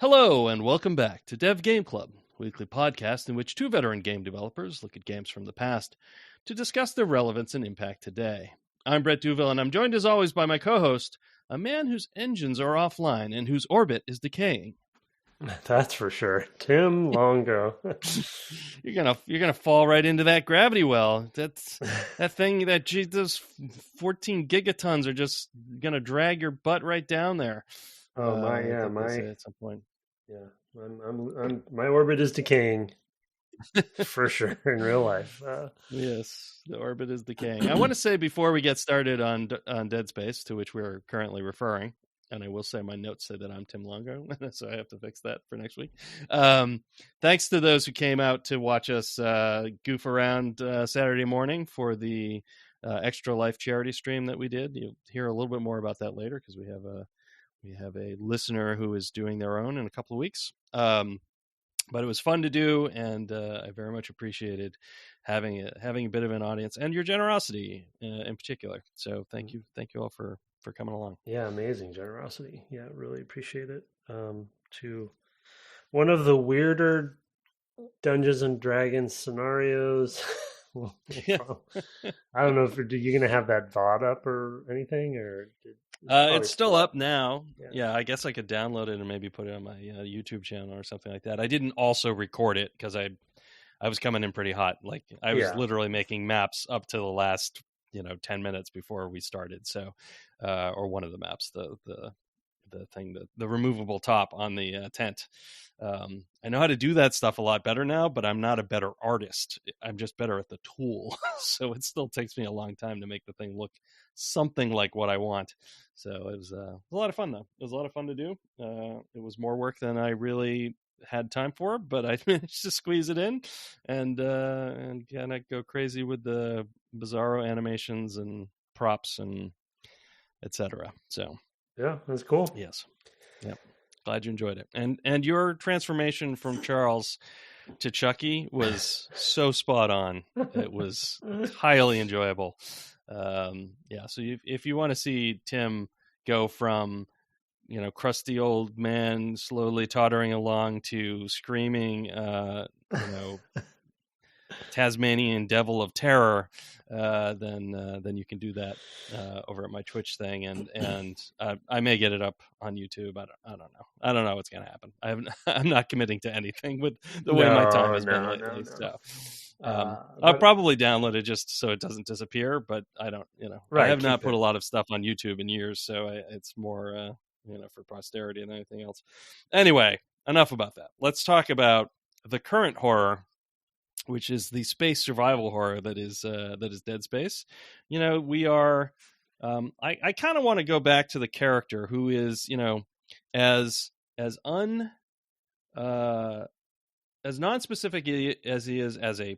Hello, and welcome back to Dev Game Club, a weekly podcast in which two veteran game developers look at games from the past to discuss their relevance and impact today. I'm Brett Duville, and I'm joined as always by my co-host, a man whose engines are offline and whose orbit is decaying. That's for sure. Tim Longo. You're gonna fall right into that gravity well. That's that thing that those 14 gigatons are just gonna drag your butt right down there. Oh my at some point. Yeah, I'm my orbit is decaying for sure in real life. Yes, the orbit is decaying. I want to say before we get started on Dead Space, to which we're currently referring, and I will say my notes say that I'm Tim Longo, so I have to fix that for next week. Thanks to those who came out to watch us goof around Saturday morning for the Extra Life charity stream that we did. You'll hear a little bit more about that later because we have a listener who is doing their own in a couple of weeks. But it was fun to do, and I very much appreciated having a bit of an audience and your generosity in particular. So thank you all for coming along. Yeah, amazing generosity. Yeah, really appreciate it. To one of the weirder Dungeons and Dragons scenarios. I don't know if you're going to have that VOD up or anything, or it's still up now. Yeah, I guess I could download it and maybe put it on my YouTube channel or something like that. I didn't also record it because I was coming in pretty hot. Like I was literally making maps up to the last 10 minutes before we started. So or one of the maps, the thing, the removable top on the tent. I know how to do that stuff a lot better now, but I'm not a better artist. I'm just better at the tool. So it still takes me a long time to make the thing look something like what I want. So it was a lot of fun, though. It was a lot of fun to do. It was more work than I really had time for, but I managed to squeeze it in and kind of go crazy with the bizarro animations and props and etc. So yeah, that's cool. Yes. Yep. Glad you enjoyed it. And your transformation from Charles to Chucky was so spot on. It was highly enjoyable. So if you want to see Tim go from crusty old man slowly tottering along to screaming Tasmanian devil of terror, then you can do that over at my Twitch thing, and I may get it up on YouTube. I don't know what's gonna happen. I'm not committing to anything with the way my time has been lately. So I'll probably download it just so it doesn't disappear, but I don't. I have not put a lot of stuff on YouTube in years, so it's more for posterity than anything else. Anyway, enough about that. Let's talk about the current horror, which is the space survival horror that is Dead Space. We are. I kind of want to go back to the character who is, as non-specific as he is as a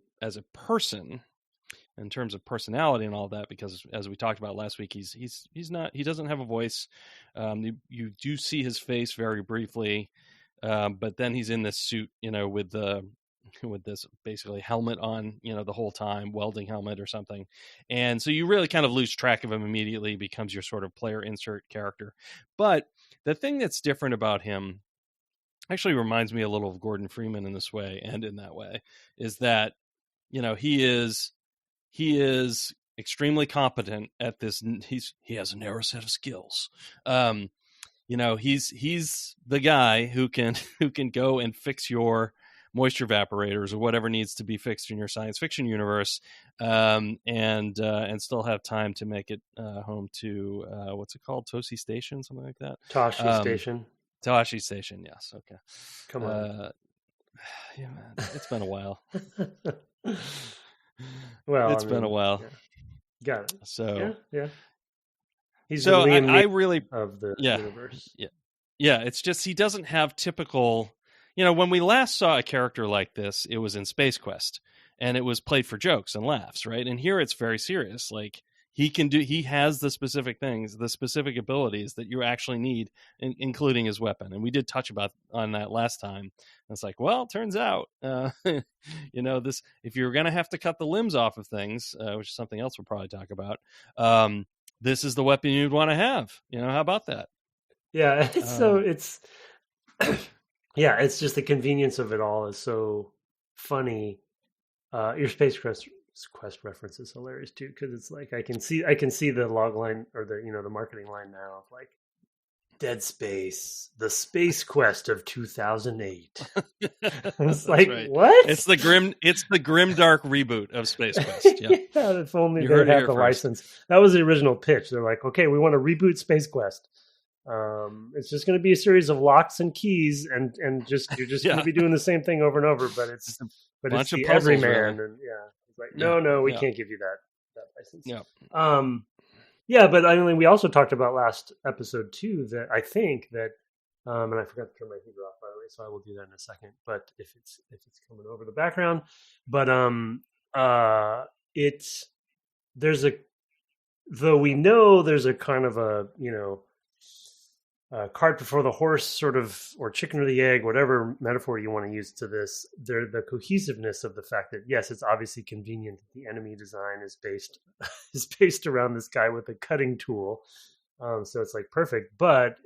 person in terms of personality and all that, because as we talked about last week, he doesn't have a voice. You do see his face very briefly, but then he's in this suit, with this basically helmet on, the whole time, welding helmet or something. And so you really kind of lose track of him immediately, becomes your sort of player insert character. But the thing that's different about him actually reminds me a little of Gordon Freeman in this way and in that way, is that, he is extremely competent at this. He has a narrow set of skills. He's the guy who can go and fix your moisture evaporators or whatever needs to be fixed in your science fiction universe, and still have time to make it home to what's it called, Toshi Station, something like that. Tashi Station, yes. Okay, come on. Yeah, man, it's been a while. Well, it's been a while. Yeah. Got it. So yeah. He's so the Liam I really of the universe. Yeah. It's just he doesn't have typical. When we last saw a character like this, it was in Space Quest, and it was played for jokes and laughs, right? And here it's very serious. Like he has the specific things, the specific abilities that you actually need, including his weapon. And we did touch on that last time. And it's like, well, it turns out, this, if you're going to have to cut the limbs off of things, which is something else we'll probably talk about, this is the weapon you'd want to have. How about that? Yeah. So it's Yeah, it's just the convenience of it all is so funny. Your Space Quest reference is hilarious too, because it's like I can see the log line or the marketing line now of like Dead Space, the Space Quest of 2008. It's like, right. what? It's the grim dark reboot of Space Quest. Yeah, Yeah, if only you they heard it had here the first. license. That was the original pitch. They're like, okay, we want to reboot Space Quest. It's just going to be a series of locks and keys, and you're just Yeah, going to be doing the same thing over and over. But just it's a but it's bunch of the puzzles, everyman, really. and yeah, it's like Yeah, no, we yeah, can't give you that license. yeah. Yeah, but I mean, we also talked about last episode too that I think that, and I forgot to turn my heater off by the way, so I will do that in a second. But if it's coming over the background, but it's there's a though we know there's a kind of a cart before the horse sort of, or chicken or the egg, whatever metaphor you want to use to this, the cohesiveness of the fact that yes, it's obviously convenient that the enemy design is based around this guy with a cutting tool, so it's like perfect, but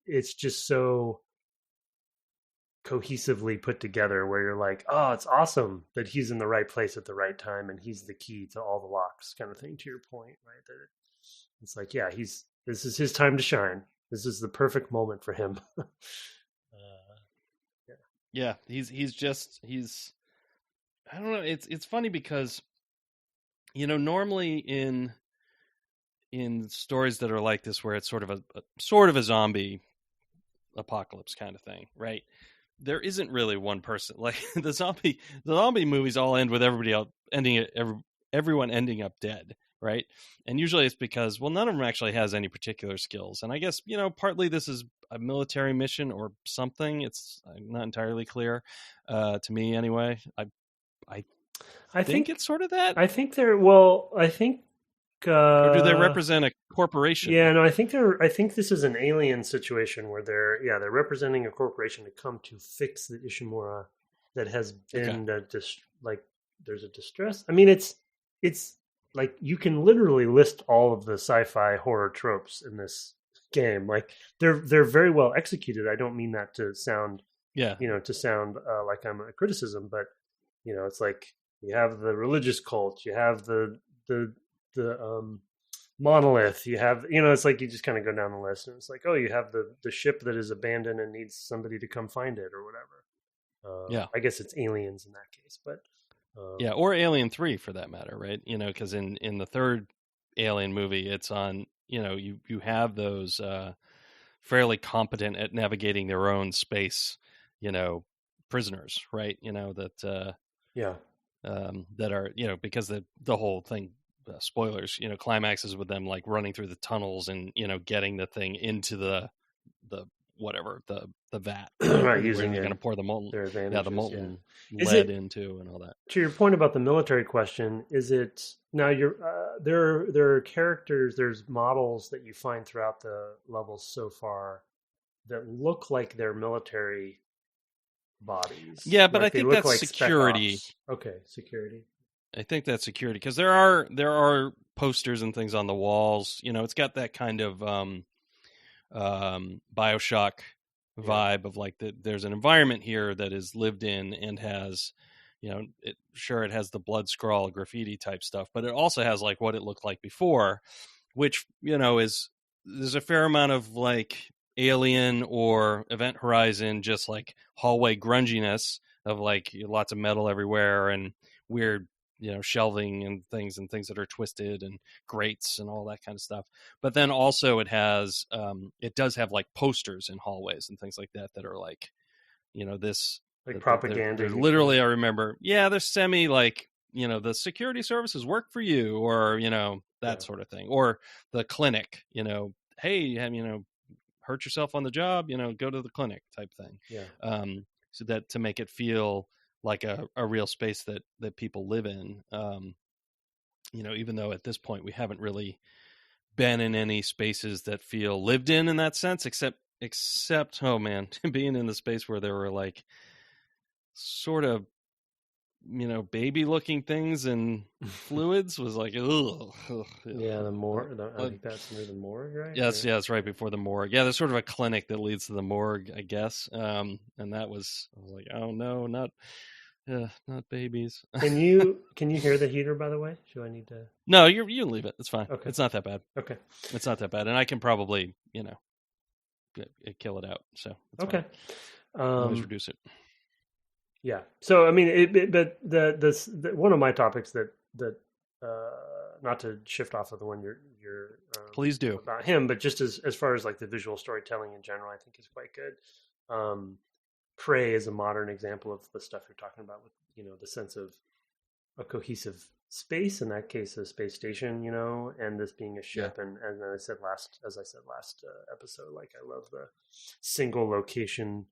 it's just so cohesively put together where you're like, oh, it's awesome that he's in the right place at the right time and he's the key to all the locks, kind of thing, to your point, right? That it's like, yeah, this is his time to shine. This is the perfect moment for him. Yeah, he's I don't know, it's funny because normally in stories that are like this where it's sort of a zombie apocalypse kind of thing, right? There isn't really one person. Like the zombie movies all end with everyone ending up dead, right? And usually it's because, well, none of them actually has any particular skills. And I guess, partly this is a military mission or something. It's not entirely clear to me anyway. I think it's sort of that. I think or do they represent a corporation? Yeah, no, I think this is an alien situation where they're representing a corporation to come to fix the Ishimura that has been like there's a distress. I mean, it's like you can literally list all of the sci-fi horror tropes in this game. Like they're very well executed. I don't mean that to sound like I'm a criticism, but it's like you have the religious cult, you have the monolith, you have it's like you just kind of go down the list and it's like, oh, you have the ship that is abandoned and needs somebody to come find it or whatever. I guess it's aliens in that case, but or Alien 3 for that matter, right? Because in the third Alien movie, it's on you have those fairly competent at navigating their own space prisoners, right? That that are because the whole thing, spoilers, climaxes with them like running through the tunnels and getting the thing into the whatever the vat, right, using going to pour the molten lead into and all that. To your point about the military question, is it now you're there are characters, there's models that you find throughout the levels so far that look like they're military bodies. Yeah, but like I think that's like security. Okay, security. I think that's security because there are posters and things on the walls. It's got that kind of BioShock vibe of like there's an environment here that is lived in and has, it has the blood scrawl graffiti type stuff, but it also has like what it looked like before, which there's a fair amount of like Alien or Event Horizon, just like hallway grunginess of like lots of metal everywhere and weird shelving and things that are twisted and grates and all that kind of stuff. But then also it does have like posters in hallways and things like that are like this like propaganda. They're literally, I remember, they're semi like the security services work for you, or that sort of thing, or the clinic, hey, hurt yourself on the job, go to the clinic type thing. So that to make it feel like a real space that people live in, even though at this point we haven't really been in any spaces that feel lived in that sense, except oh man, being in the space where there were like sort of baby looking things and fluids was like, ugh. Yeah, the morgue. I think that's near the morgue, right? Yes, yeah, it's right before the morgue. Yeah, there's sort of a clinic that leads to the morgue, I guess. And I was like, oh no, not babies. Can you hear the heater, by the way? Do I need to? No, you can leave it. It's fine. Okay. It's not that bad. Okay. It's not that bad, and I can probably kill it out. So okay. Always reduce it. Yeah. So I mean, but the one of my topics that not to shift off of the one you're please do about him, but just as far as like the visual storytelling in general, I think is quite good. Prey is a modern example of the stuff you're talking about with the sense of a cohesive space, in that case a space station, and this being a ship. And as I said last episode, like I love the single location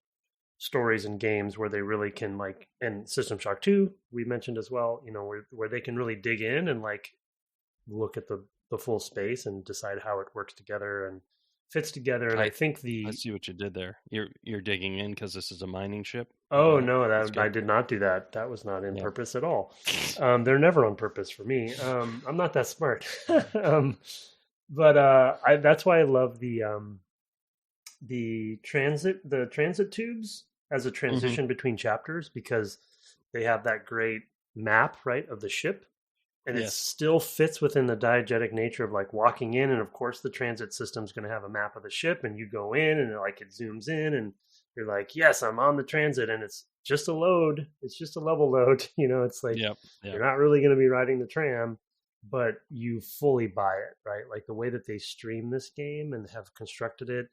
stories and games where they really can, like, and System Shock 2 we mentioned as well, where they can really dig in and like look at the full space and decide how it works together and fits together. And I think I see what you did there. You're digging in because this is a mining ship. Oh no, I did not do that. That was not in purpose at all. They're never on purpose for me. I'm not that smart. But that's why I love the transit tubes as a transition between chapters, because they have that great map, right, of the ship. And it still fits within the diegetic nature of like walking in. And of course the transit system is going to have a map of the ship, and you go in and it zooms in and you're like, yes, I'm on the transit, and it's just a load. It's just a level load. It's like, you're not really going to be riding the tram, but you fully buy it, right? Like the way that they stream this game and have constructed it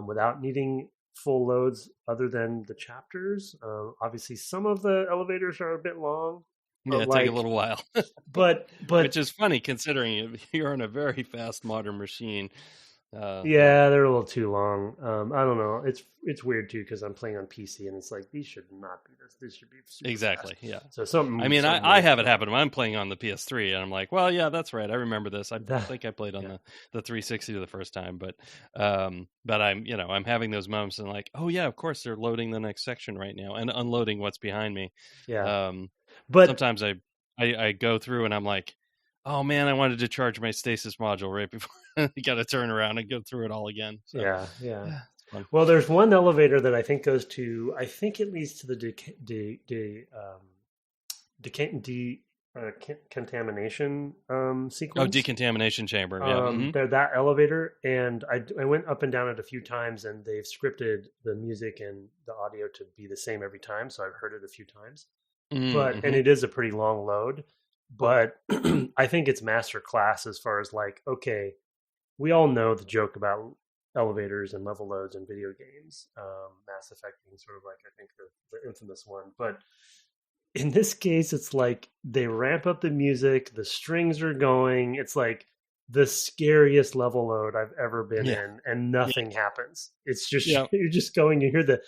without needing full loads other than the chapters. Obviously some of the elevators are a bit long. Yeah, it take a little while. but which is funny considering you're on a very fast modern machine. They're a little too long. I don't know. It's weird too because I'm playing on PC and it's like these should not be this. This should be super exactly fast. Yeah. So something. I mean, I have it happen when I'm playing on the PS3, and I'm like, well, yeah, that's right. I remember this. I think I played on the 360 the first time, but I'm I'm having those moments and like, oh yeah, of course they're loading the next section right now and unloading what's behind me. Yeah. But sometimes I go through and I'm like, oh man, I wanted to charge my stasis module right before. You got to turn around and go through it all again. So, yeah. Well, there's one elevator that I think goes to. I think it leads to the contamination sequence. Oh, decontamination chamber. Yeah. They're that elevator, and I went up and down it a few times, and they've scripted the music and the audio to be the same every time, so I've heard it a few times. And it is a pretty long load, but I think it's master class as far as like, okay, we all know the joke about elevators and level loads in video games, Mass Effect being sort of like, I think the infamous one, but in this case it's like they ramp up the music, the strings are going, it's like the scariest level load I've ever been in, and nothing happens. It's just you're just going, you hear and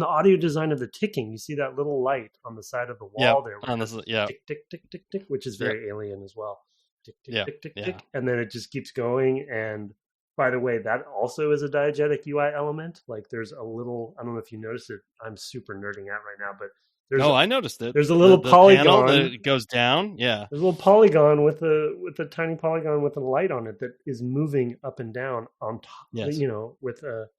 the audio design of the ticking. You see that little light on the side of the wall there. Tick, tick, tick, tick, tick, which is very Alien as well. Tick, tick, tick, tick, tick. And then it just keeps going. And by the way, that also is a diegetic UI element. Like there's a little, I don't know if you noticed it. I'm super nerding out right now, but I noticed it. There's a little polygon that goes down. Yeah, there's a little polygon with a tiny polygon with a light on it that is moving up and down on top. Yes. With a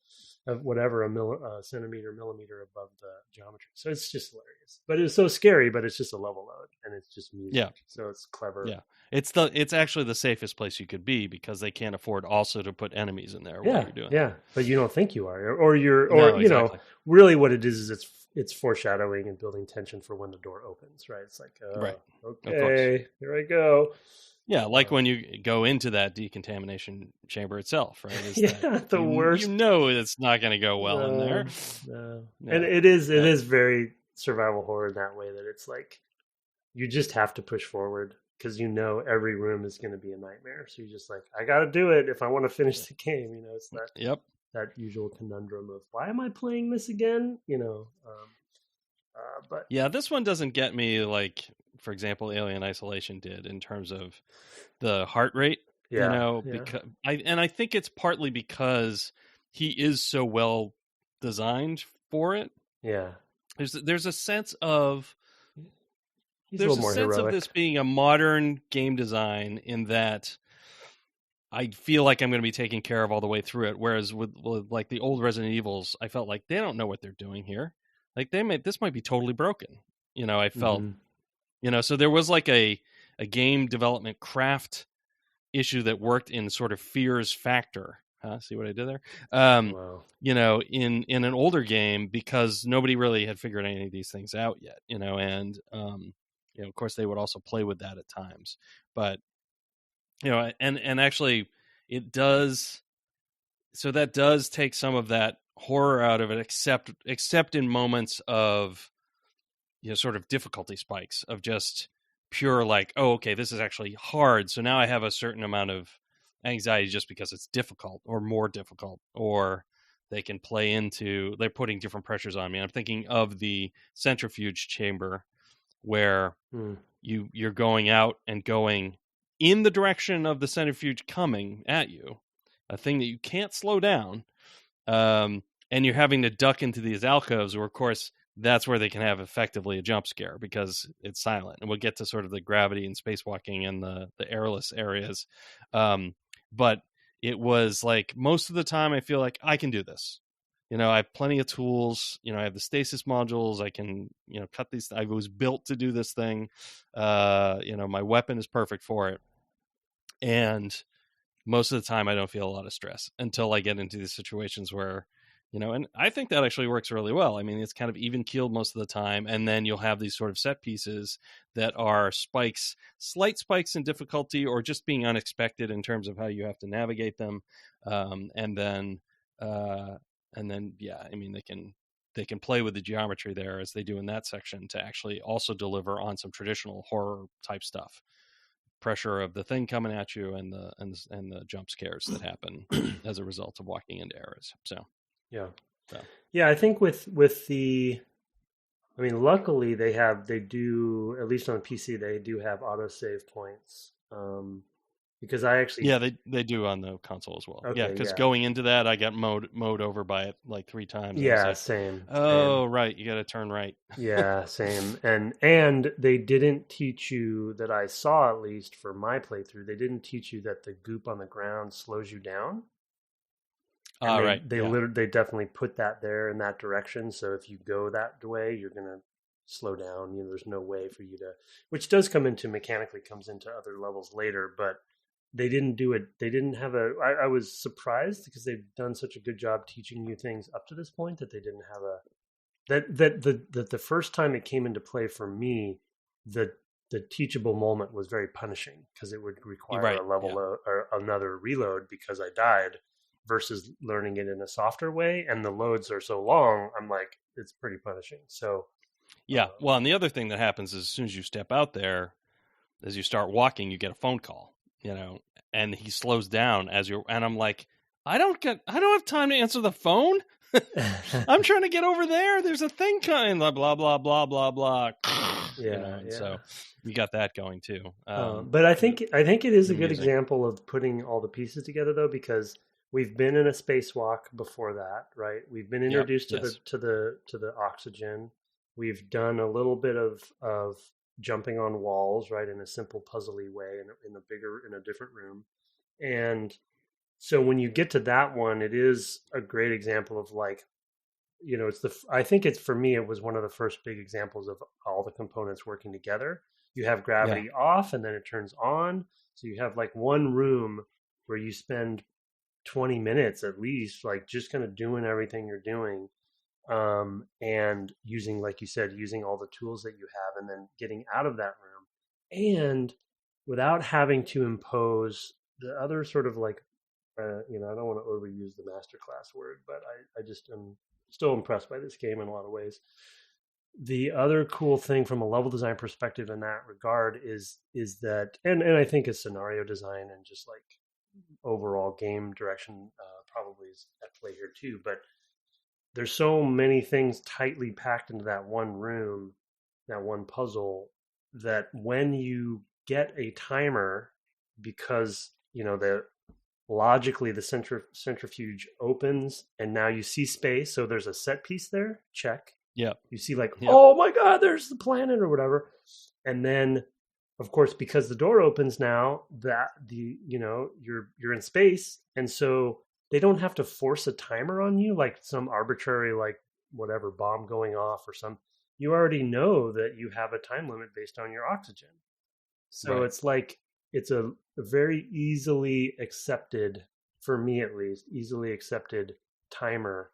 centimeter, millimeter above the geometry. So it's just hilarious. But it's so scary. But it's just a level load, and it's just music. Yeah. So it's clever. Yeah, it's actually the safest place you could be because they can't afford also to put enemies in there while you're doing. Yeah, but you don't think you are, or exactly. Really what it is it's foreshadowing and building tension for when the door opens, right? It's like, right. Okay, here I go. Yeah, like when you go into that decontamination chamber itself, right? The worst. You know it's not going to go well in there. No. And it is very survival horror in that way, that it's like you just have to push forward because every room is going to be a nightmare. So you're just like, I got to do it if I want to finish the game. It's that. That usual conundrum of why am I playing this again? But this one doesn't get me like, for example, Alien Isolation did in terms of the heart rate. Because I think it's partly because he is so well designed for it. Yeah, there's a sense of He's a there's little a more sense heroic. of this being a modern game design in that I feel like I'm going to be taken care of all the way through it. Whereas with like the old Resident Evils, I felt like they don't know what they're doing here. Like this might be totally broken. I felt, so there was like a game development craft issue that worked in sort of fear's factor. See what I did there? Wow. In an older game, because nobody really had figured any of these things out yet, and of course they would also play with that at times, but and actually it does, so that does take some of that horror out of it, except in moments of sort of difficulty spikes of just pure like, oh, okay, this is actually hard, so now I have a certain amount of anxiety just because it's difficult or more difficult, or they can play into, they're putting different pressures on me. I'm thinking of the centrifuge chamber where you're going out and going in the direction of the centrifuge coming at you, a thing that you can't slow down, and you're having to duck into these alcoves where, of course, that's where they can have effectively a jump scare because it's silent. And we'll get to sort of the gravity and spacewalking and the airless areas. But it was like most of the time I feel like I can do this. I have plenty of tools. I have the stasis modules. I can, cut these. I was built to do this thing. My weapon is perfect for it. And most of the time I don't feel a lot of stress until I get into these situations where, and I think that actually works really well. I mean, it's kind of even keeled most of the time. And then you'll have these sort of set pieces that are slight spikes in difficulty, or just being unexpected in terms of how you have to navigate them. And then, yeah, I mean, they can play with the geometry there as they do in that section to actually also deliver on some traditional horror type stuff. Pressure of the thing coming at you and the jump scares that happen as a result of walking into errors. So yeah, I think with the, I mean, luckily they do, at least on PC, they do have autosave points. Because I actually, they do on the console as well. Okay, because going into that, I got mowed over by it like 3 times. Yeah, like, same. Oh, right, you got to turn right. Yeah, same. And they didn't teach you, that I saw at least for my playthrough, they didn't teach you that the goop on the ground slows you down. And they definitely put that there in that direction. So if you go that way, you're gonna slow down. There's no way for you to, which does mechanically comes into other levels later, but they didn't do it. They didn't have I was surprised because they've done such a good job teaching you things up to this point that they didn't have the first time it came into play for me, the teachable moment was very punishing because it would require a level or another reload because I died, versus learning it in a softer way. And the loads are so long, I'm like, it's pretty punishing. So well, and the other thing that happens is as soon as you step out there, as you start walking, you get a phone call, and he slows down and I'm like, I don't have time to answer the phone. I'm trying to get over there. There's a thing coming, blah, blah, blah, blah, blah, blah. So you got that going too. But I think it is a good example of putting all the pieces together, though, because we've been in a spacewalk before that, right? We've been introduced to the oxygen. We've done a little bit of jumping on walls, right, in a simple puzzly way, in a different room. And so when you get to that one, it is a great example of like, I think it's, for me, it was one of the first big examples of all the components working together. You have gravity off and then it turns on. So you have like one room where you spend 20 minutes at least, like just kind of doing everything you're doing. And using, like you said, using all the tools that you have, and then getting out of that room, and without having to impose the other sort of like, I don't want to overuse the masterclass word, but I just am still impressed by this game in a lot of ways. The other cool thing from a level design perspective in that regard is that, and I think is scenario design and just like overall game direction probably is at play here too, but there's so many things tightly packed into that one room, that one puzzle, that when you get a timer, because logically the centrifuge opens and now you see space, so there's a set piece there, check. Yeah. You see like, oh my God, there's the planet or whatever. And then of course, because the door opens now, that you're in space. And so they don't have to force a timer on you like some arbitrary like whatever bomb going off or some. You already know that you have a time limit based on your oxygen. So it's like it's a very easily accepted, for me at least, easily accepted timer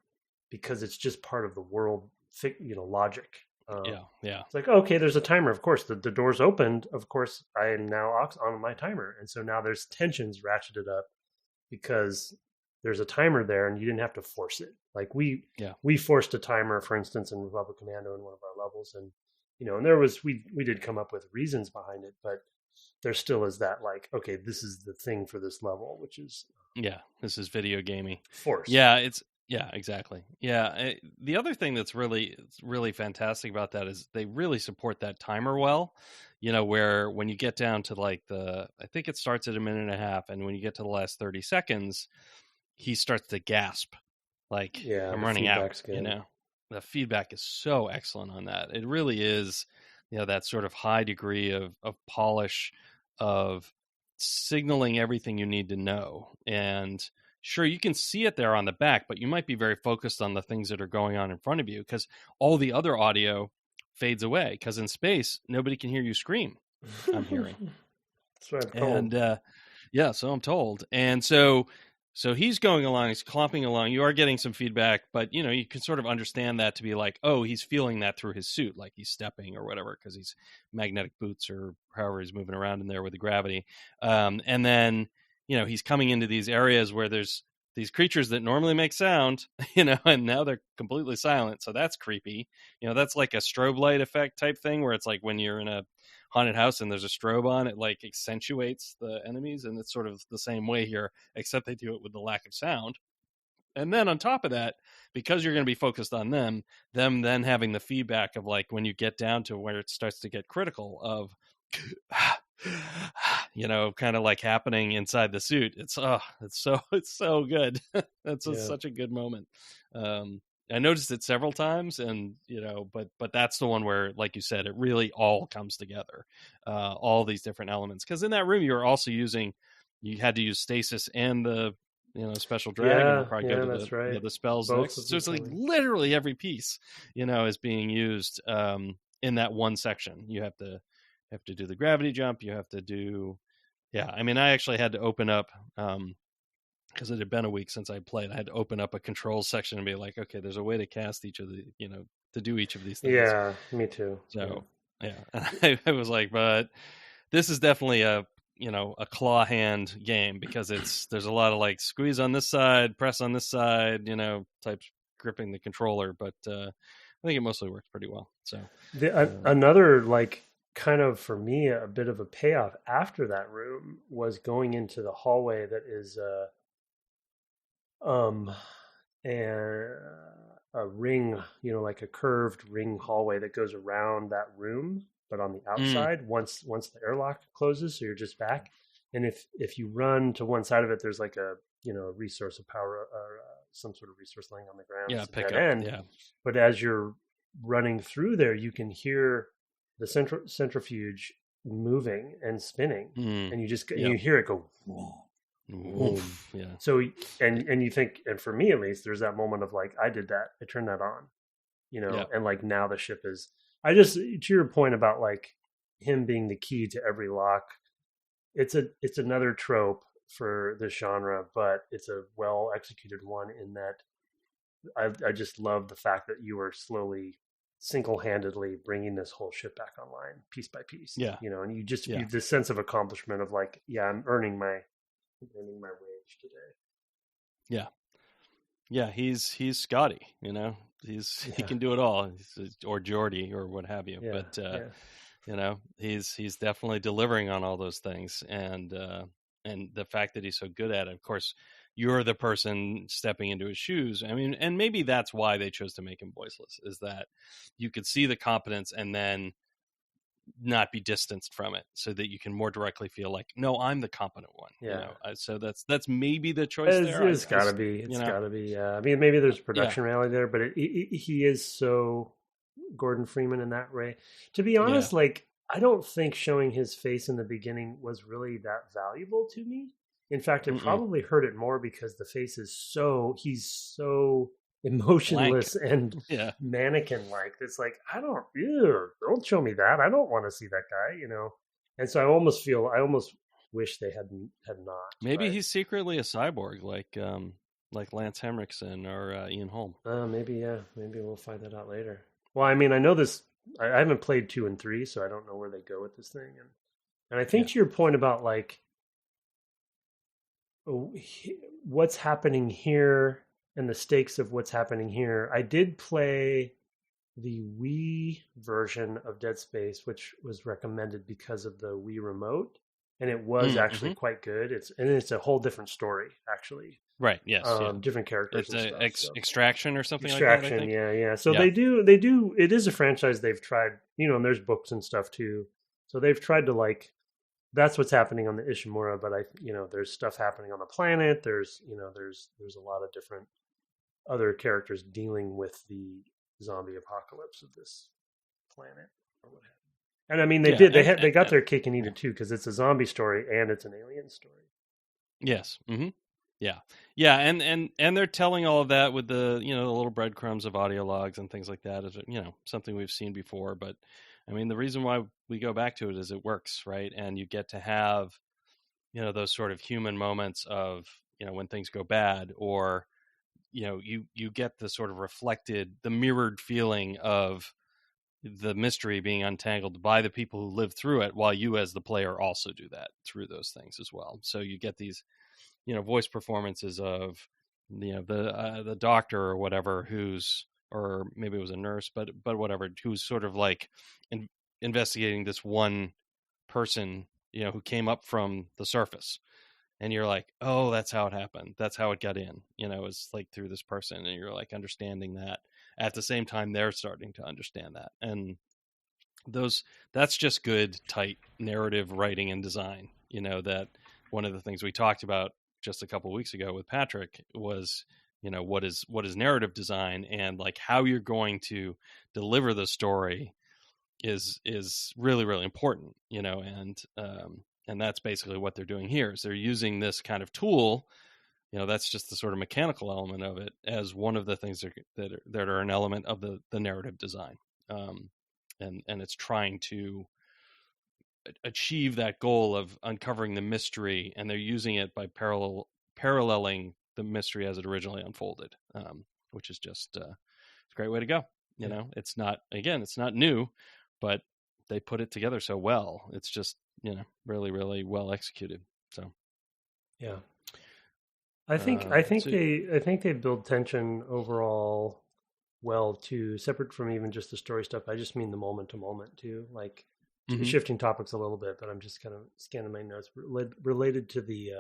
because it's just part of the world, logic. It's like, okay, there's a timer. Of course, the door's opened. Of course, I am now on my timer, and so now there's tensions ratcheted up because there's a timer there, and you didn't have to force it. Like we forced a timer, for instance, in Republic Commando in one of our levels, and and there was we did come up with reasons behind it, but there still is that like, okay, this is the thing for this level, which is this is video gaming force. Yeah, exactly. Yeah, the other thing that's really fantastic about that is they really support that timer well. Where when you get down to like I think it starts at a minute and a half, and when you get to the last 30 seconds, he starts to gasp, like I'm running out. Good. The feedback is so excellent on that. It really is, that sort of high degree of polish of signaling everything you need to know. And sure, you can see it there on the back, but you might be very focused on the things that are going on in front of you because all the other audio fades away. Because in space, nobody can hear you scream. I'm hearing. That's what I'm told. And so I'm told. And so he's going along, he's clomping along. You are getting some feedback, but you can sort of understand that to be like, oh, he's feeling that through his suit, like he's stepping or whatever, because he's magnetic boots or however he's moving around in there with the gravity. And then he's coming into these areas where there's these creatures that normally make sound, and now they're completely silent. So that's creepy. That's like a strobe light effect type thing where it's like when you're in a haunted house and there's a strobe on, it like accentuates the enemies. And it's sort of the same way here, except they do it with the lack of sound. And then on top of that, because you're going to be focused on them then having the feedback of like when you get down to where it starts to get critical of kind of like happening inside the suit. It's so good. That's such a good moment. I noticed it several times, and but that's the one where, like you said, it really all comes together. All these different elements, because in that room you had to use stasis and the special dragon. We'll probably go to that's right. The spells Both next. So it's like literally every piece is being used in that one section. You have to do the gravity jump. You have to do, I mean, I actually had to open up, because it had been a week since I played. I had to open up a controls section and be like, okay, there's a way to cast each of the, to do each of these things. Yeah, me too. So, I was like, but this is definitely a claw hand game, because there's a lot of like squeeze on this side, press on this side, types gripping the controller. But I think it mostly works pretty well. So another like, kind of for me a bit of a payoff after that room was going into the hallway that is a ring, like a curved ring hallway that goes around that room, but on the outside once the airlock closes, so you're just back. And if you run to one side of it, there's like a a resource of power or some sort of resource laying on the ground, pick up. But as you're running through there, you can hear the centrifuge moving and spinning, and you just you hear it go. Oof. Yeah. So and you think, and for me at least, there's that moment of like, I did that, I turned that on, and like now the ship is. I just, to your point about like him being the key to every lock, it's another trope for this genre, but it's a well executed one in that I just love the fact that you are slowly single-handedly bringing this whole ship back online piece by piece. And you just you have this sense of accomplishment of like, I'm earning my wage today. He's Scotty, he can do it all, or Geordie or what have you. But he's definitely delivering on all those things, and the fact that he's so good at it, of course, you're the person stepping into his shoes. I mean, and maybe that's why they chose to make him voiceless, is that you could see the competence and then not be distanced from it, so that you can more directly feel like, no, I'm the competent one. So that's maybe the choice there. It's gotta be. I mean, maybe there's production reality there, but he is so Gordon Freeman in that way. To be honest, like I don't think showing his face in the beginning was really that valuable to me. In fact, it probably hurt it more because the face is he's so emotionless and mannequin like. It's like, don't show me that. I don't want to see that guy, And so I almost wish they had not. Maybe he's secretly a cyborg, like Lance Henriksen or Ian Holm. Maybe we'll find that out later. Well, I mean, I know this. I haven't played 2 and 3, so I don't know where they go with this thing. And I think to your point about like what's happening here and the stakes of what's happening here. I did play the Wii version of Dead Space, which was recommended because of the Wii remote, and it was actually quite good. It's a whole different story, actually. Right. Yes. Different characters. It's Extraction or something Extraction, like that. Yeah. So they do. It is a franchise they've tried. And there's books and stuff too. So they've tried to like. That's what's happening on the Ishimura, but there's stuff happening on the planet. There's a lot of different other characters dealing with the zombie apocalypse of this planet or what have you. And I mean, they got their cake and eat it too, because it's a zombie story and it's an alien story. Yes. Mm-hmm. Yeah, and they're telling all of that with the the little breadcrumbs of audio logs and things like that. Is something we've seen before, but I mean the reason why we go back to it is it works, right? And you get to have those sort of human moments of when things go bad, or you get the sort of the mirrored feeling of the mystery being untangled by the people who live through it, while you as the player also do that through those things as well. So you get these voice performances of the doctor or whatever, or maybe it was a nurse, but whatever, who's sort of like investigating this one person who came up from the surface, and you're like, oh, that's how it happened, that's how it got in, it's like through this person, and you're like understanding that at the same time they're starting to understand that. And that's just good tight narrative writing and design. That one of the things we talked about just a couple of weeks ago with Patrick was, what is narrative design, and like how you're going to deliver the story is really, really important, and that's basically what they're doing here. Is they're using this kind of tool, that's just the sort of mechanical element of it, as one of the things that are an element of the narrative design, and it's trying to achieve that goal of uncovering the mystery, and they're using it by paralleling the mystery as it originally unfolded, which is just it's a great way to go. It's not new, but they put it together so well. It's just really, really well executed. So yeah, I think they build tension overall well too, separate from even just the story stuff. I just mean the moment to moment too, like. Shifting topics a little bit, but I'm just kind of scanning my notes related to the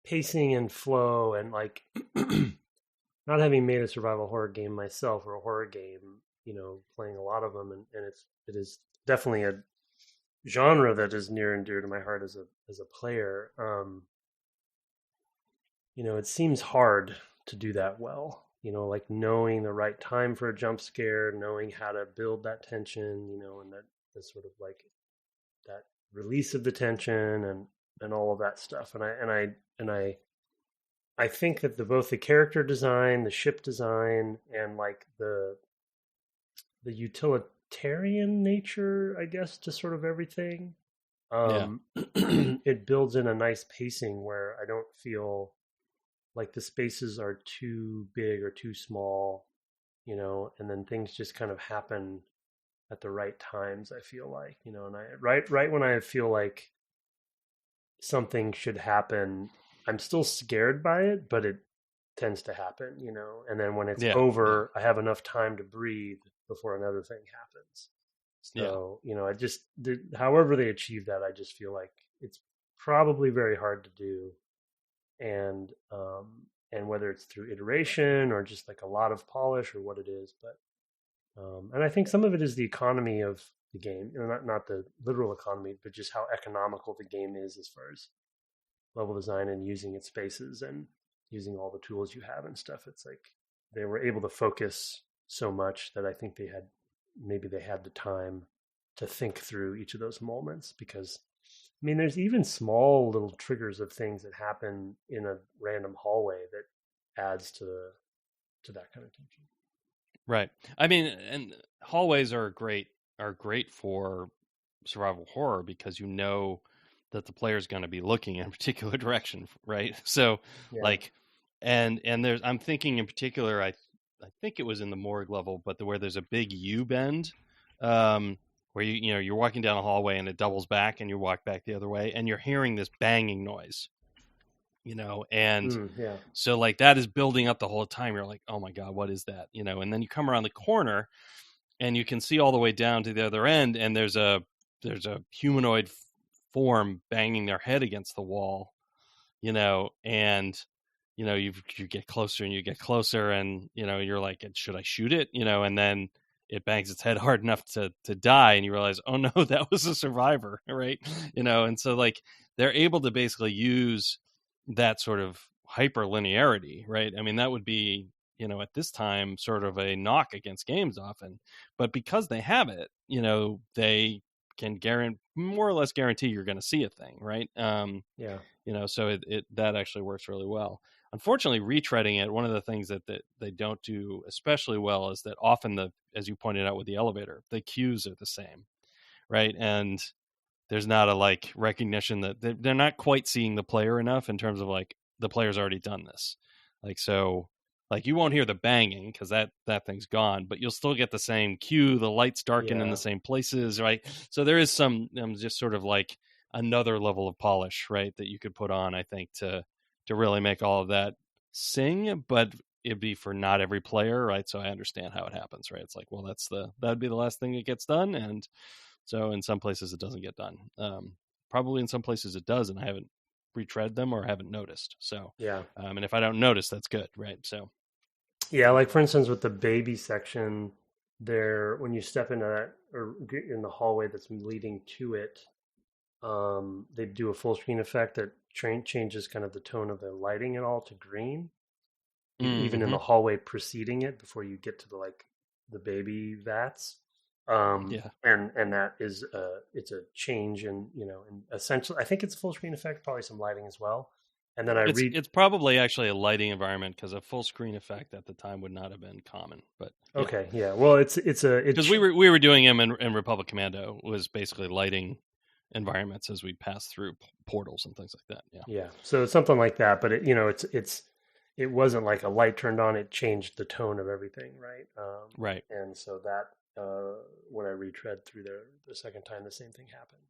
pacing and flow, and like not having made a survival horror game myself, or a horror game, playing a lot of them, and it is definitely a genre that is near and dear to my heart as a player. It seems hard to do that well. Like knowing the right time for a jump scare, knowing how to build that tension, and that the sort of like that release of the tension and all of that stuff. And I think that both the character design, the ship design, and like the utilitarian nature, I guess, to sort of everything, it builds in a nice pacing where I don't feel like the spaces are too big or too small, and then things just kind of happen at the right times, I feel like, and I right when I feel like something should happen, I'm still scared by it, but it tends to happen, and then when it's over, I have enough time to breathe before another thing happens. So, I just however they achieve that, I just feel like it's probably very hard to do. And whether it's through iteration or just like a lot of polish or what it is, but and I think some of it is the economy of the game, not the literal economy, but just how economical the game is as far as level design and using its spaces and using all the tools you have and stuff. It's like they were able to focus so much that I think they had maybe they had the time to think through each of those moments, because I mean, there's even small little triggers of things that happen in a random hallway that adds to that kind of tension. Right. I mean, and hallways are great for survival horror because you know that the player's going to be looking in a particular direction, right? So, like, and there's I'm thinking in particular, I think it was in the morgue level, but where there's a big U bend, where you're walking down a hallway and it doubles back and you walk back the other way and you're hearing this banging noise, and so like that is building up the whole time. You're like, oh my God, what is that? And then you come around the corner and you can see all the way down to the other end, and there's a humanoid form banging their head against the wall, and you get closer and you get closer, and you're like, should I shoot it? And then it bangs its head hard enough to die, and you realize, oh no, that was a survivor, right? And so like they're able to basically use that sort of hyperlinearity, right? I mean, that would be, at this time sort of a knock against games often, but because they have it, they can more or less guarantee you're going to see a thing, right? So it that actually works really well. Unfortunately, retreading it, one of the things that they don't do especially well is that often as you pointed out with the elevator, the cues are the same, right? And there's not a like recognition that they're not quite seeing the player enough in terms of like the player's already done this. Like, so like you won't hear the banging because that thing's gone, but you'll still get the same cue. The lights darken in the same places, right? So there is some just sort of like another level of polish, right, that you could put on, I think, to really make all of that sing, but it'd be for not every player, right? So I understand how it happens, right? It's like, well, that'd be the last thing that gets done, and so in some places it doesn't get done. Probably in some places it does, and I haven't retread them or haven't noticed. So and if I don't notice, that's good, right? So like for instance with the baby section there, when you step into that or in the hallway that's leading to it, they do a full screen effect that changes kind of the tone of the lighting and all to green, even in the hallway preceding it before you get to the baby vats. And that is it's a change in in essentially, I think it's a full screen effect, probably some lighting as well. And then it's probably actually a lighting environment because a full screen effect at the time would not have been common. But well, it's because we were doing them in Republic Commando, was basically lighting environments as we pass through portals and things like that. So it's something like that, but it wasn't like a light turned on, it changed the tone of everything, right? Right. And so that when I retread through there the second time, the same thing happened.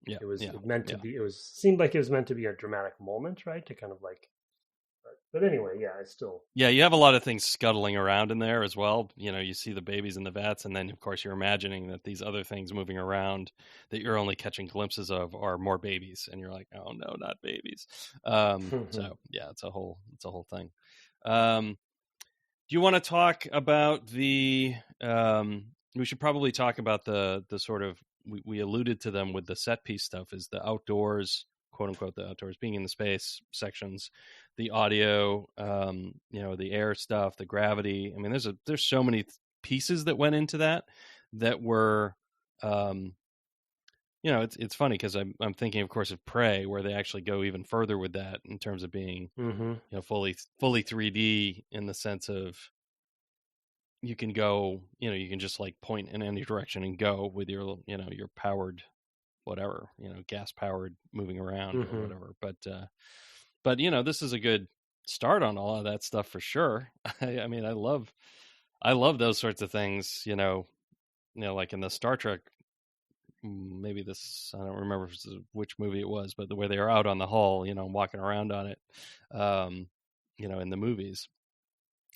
It was meant to be. Seemed like it was meant to be a dramatic moment, right? To kind of like, but anyway, I still. You have a lot of things scuttling around in there as well. You see the babies in the vats, and then of course you're imagining that these other things moving around that you're only catching glimpses of are more babies, and you're like, oh no, not babies. So it's a whole thing. Do you want to talk about the? We should probably talk about the sort of, we alluded to them with the set piece stuff, is the outdoors, quote unquote, the outdoors, being in the space sections, the audio, the air stuff, the gravity. I mean, there's so many pieces that went into that were, it's funny because I'm thinking, of course, of Prey, where they actually go even further with that in terms of being, fully 3D, in the sense of you can go, you can just like point in any direction and go with your, your powered, whatever, gas powered moving around or whatever. But this is a good start on all of that stuff for sure. I mean, I love those sorts of things, like in the Star Trek, maybe this, I don't remember which movie it was, but the way they are out on the hull, walking around on it, in the movies.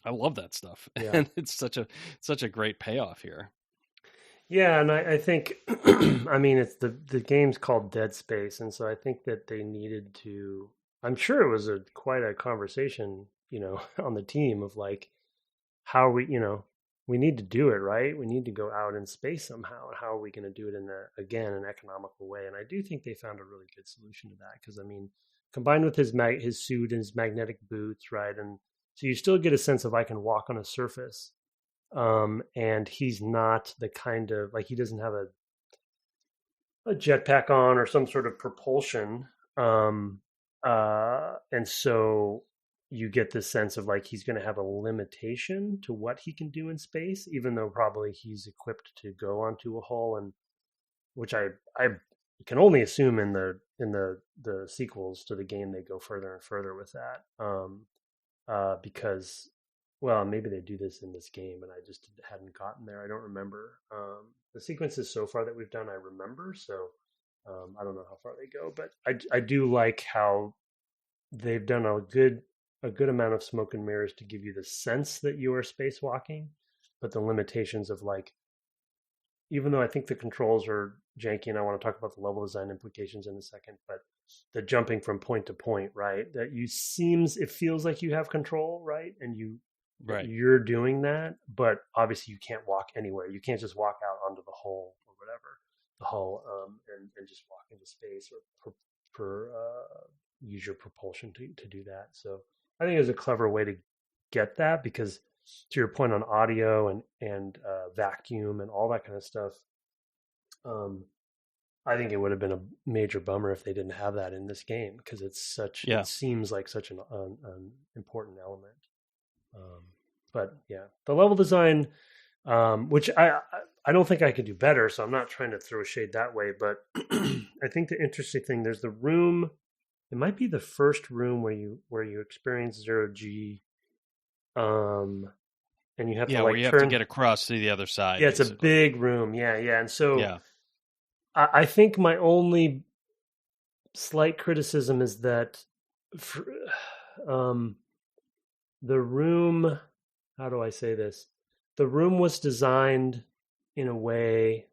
I love that stuff. And it's such a great payoff here. Yeah, and I think, I mean, it's the game's called Dead Space, and so I think that they needed to. I'm sure it was quite a conversation, on the team of like, how we need to do it, right? We need to go out in space somehow, and how are we going to do it in an economical way? And I do think they found a really good solution to that, because I mean, combined with his suit and his magnetic boots, right, and so you still get a sense of, I can walk on a surface. And he's not the kind of, like, he doesn't have a jetpack on or some sort of propulsion. And so you get this sense of like he's going to have a limitation to what he can do in space, even though probably he's equipped to go onto a hull, and which I can only assume in the sequels to the game they go further and further with that, because, well, maybe they do this in this game and I just hadn't gotten there. I don't remember the sequences so far that we've done. I remember, so I don't know how far they go, but I do like how they've done a good amount of smoke and mirrors to give you the sense that you are spacewalking, but the limitations of, like, even though I think the controls are janky, and I want to talk about the level design implications in a second, but the jumping from point to point, right? That it feels like you have control, right? And you're doing that, but obviously you can't walk anywhere. You can't just walk out onto the hull or whatever, the hull, and just walk into space or use your propulsion to do that. So I think it's a clever way to get that, because to your point on audio and vacuum and all that kind of stuff, I think it would have been a major bummer if they didn't have that in this game, because it seems like such an important element. But yeah, the level design, which I don't think I could do better, so I'm not trying to throw shade that way, but I think the interesting thing, there's the room. It might be the first room where you experience 0G, and you have to, like, where you have to get across to the other side. Yeah, it's basically a big room. Yeah, and so I think my only slight criticism is that the room. How do I say this? The room was designed in a way